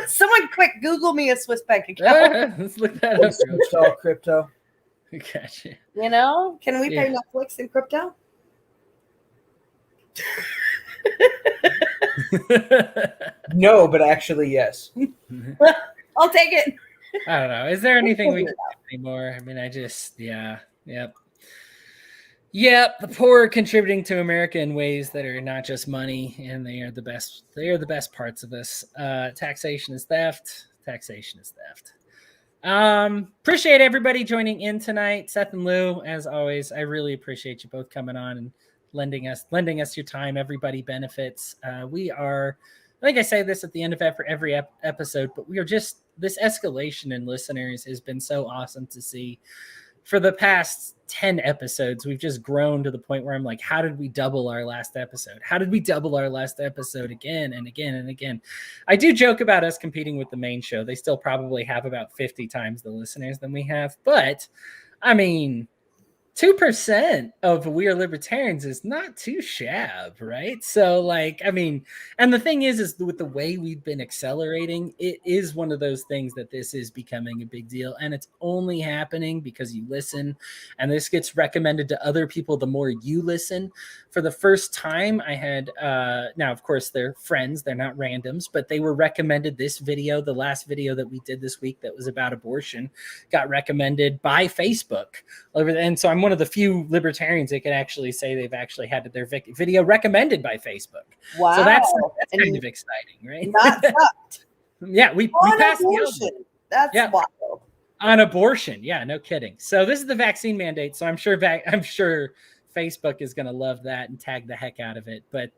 Someone quick Google me a Swiss bank account. Let's look that up. It's all crypto. Gotcha. Can we pay Netflix in crypto? No, but actually, yes. I'll take it. I don't know. Is there anything we can do anymore? I mean, yep. Yep, the poor are contributing to America in ways that are not just money, and they are the best. They are the best parts of this. Taxation is theft. Taxation is theft. Appreciate everybody joining in tonight. Seth and Lou, as always, I really appreciate you both coming on and lending us your time. Everybody benefits. We are, I think I say this at the end of every episode, but we are just, this escalation in listeners has been so awesome to see. For the past 10 episodes, we've just grown to the point where I'm like, how did we double our last episode? How did we double our last episode again and again and again? I do joke about us competing with the main show. They still probably have about 50 times the listeners than we have. But, I mean, 2% of We Are Libertarians is not too shabby, right? So, like, I mean, and the thing is with the way we've been accelerating, it is one of those things that this is becoming a big deal, and it's only happening because you listen, and this gets recommended to other people the more you listen. For the first time, I had, now, of course, they're friends, they're not randoms, but they were recommended this video, the last video that we did this week that was about abortion, got recommended by Facebook. And so I'm one of the few libertarians that can actually say they've actually had their video recommended by Facebook. Wow. So that's kind of exciting, right? Not fucked. Yeah, we passed abortion. That's wild. On abortion. Yeah, no kidding. So this is the vaccine mandate. So I'm sure Facebook is going to love that and tag the heck out of it. But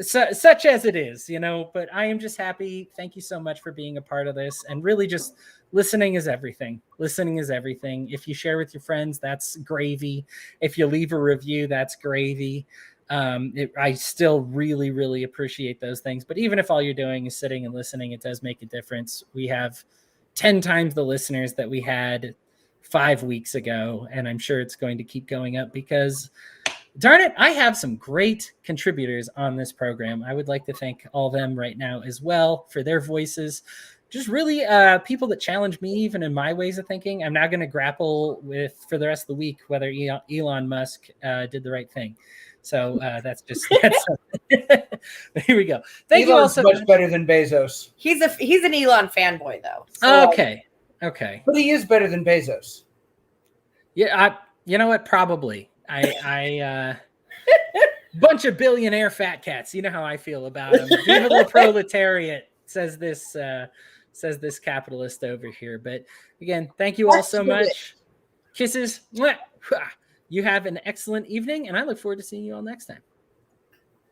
such as it is, but I am just happy. Thank you so much for being a part of this, and really just listening is everything. Listening is everything. If you share with your friends, that's gravy. If you leave a review, that's gravy. I still really, really appreciate those things. But even if all you're doing is sitting and listening, it does make a difference. We have 10 times the listeners that we had 5 weeks ago, and I'm sure it's going to keep going up because, darn it, I have some great contributors on this program. I would like to thank all of them right now as well for their voices. Just really people that challenge me even in my ways of thinking. I'm now going to grapple with for the rest of the week whether Elon Musk did the right thing. So that's here we go. Thank Elon's you all so much better than Bezos. He's an Elon fanboy though. So okay. But he is better than Bezos. Yeah, you know what? Probably. I bunch of billionaire fat cats. You know how I feel about them. Viva the proletariat, says this capitalist over here. But again, thank you all so much. Kisses. You have an excellent evening, and I look forward to seeing you all next time.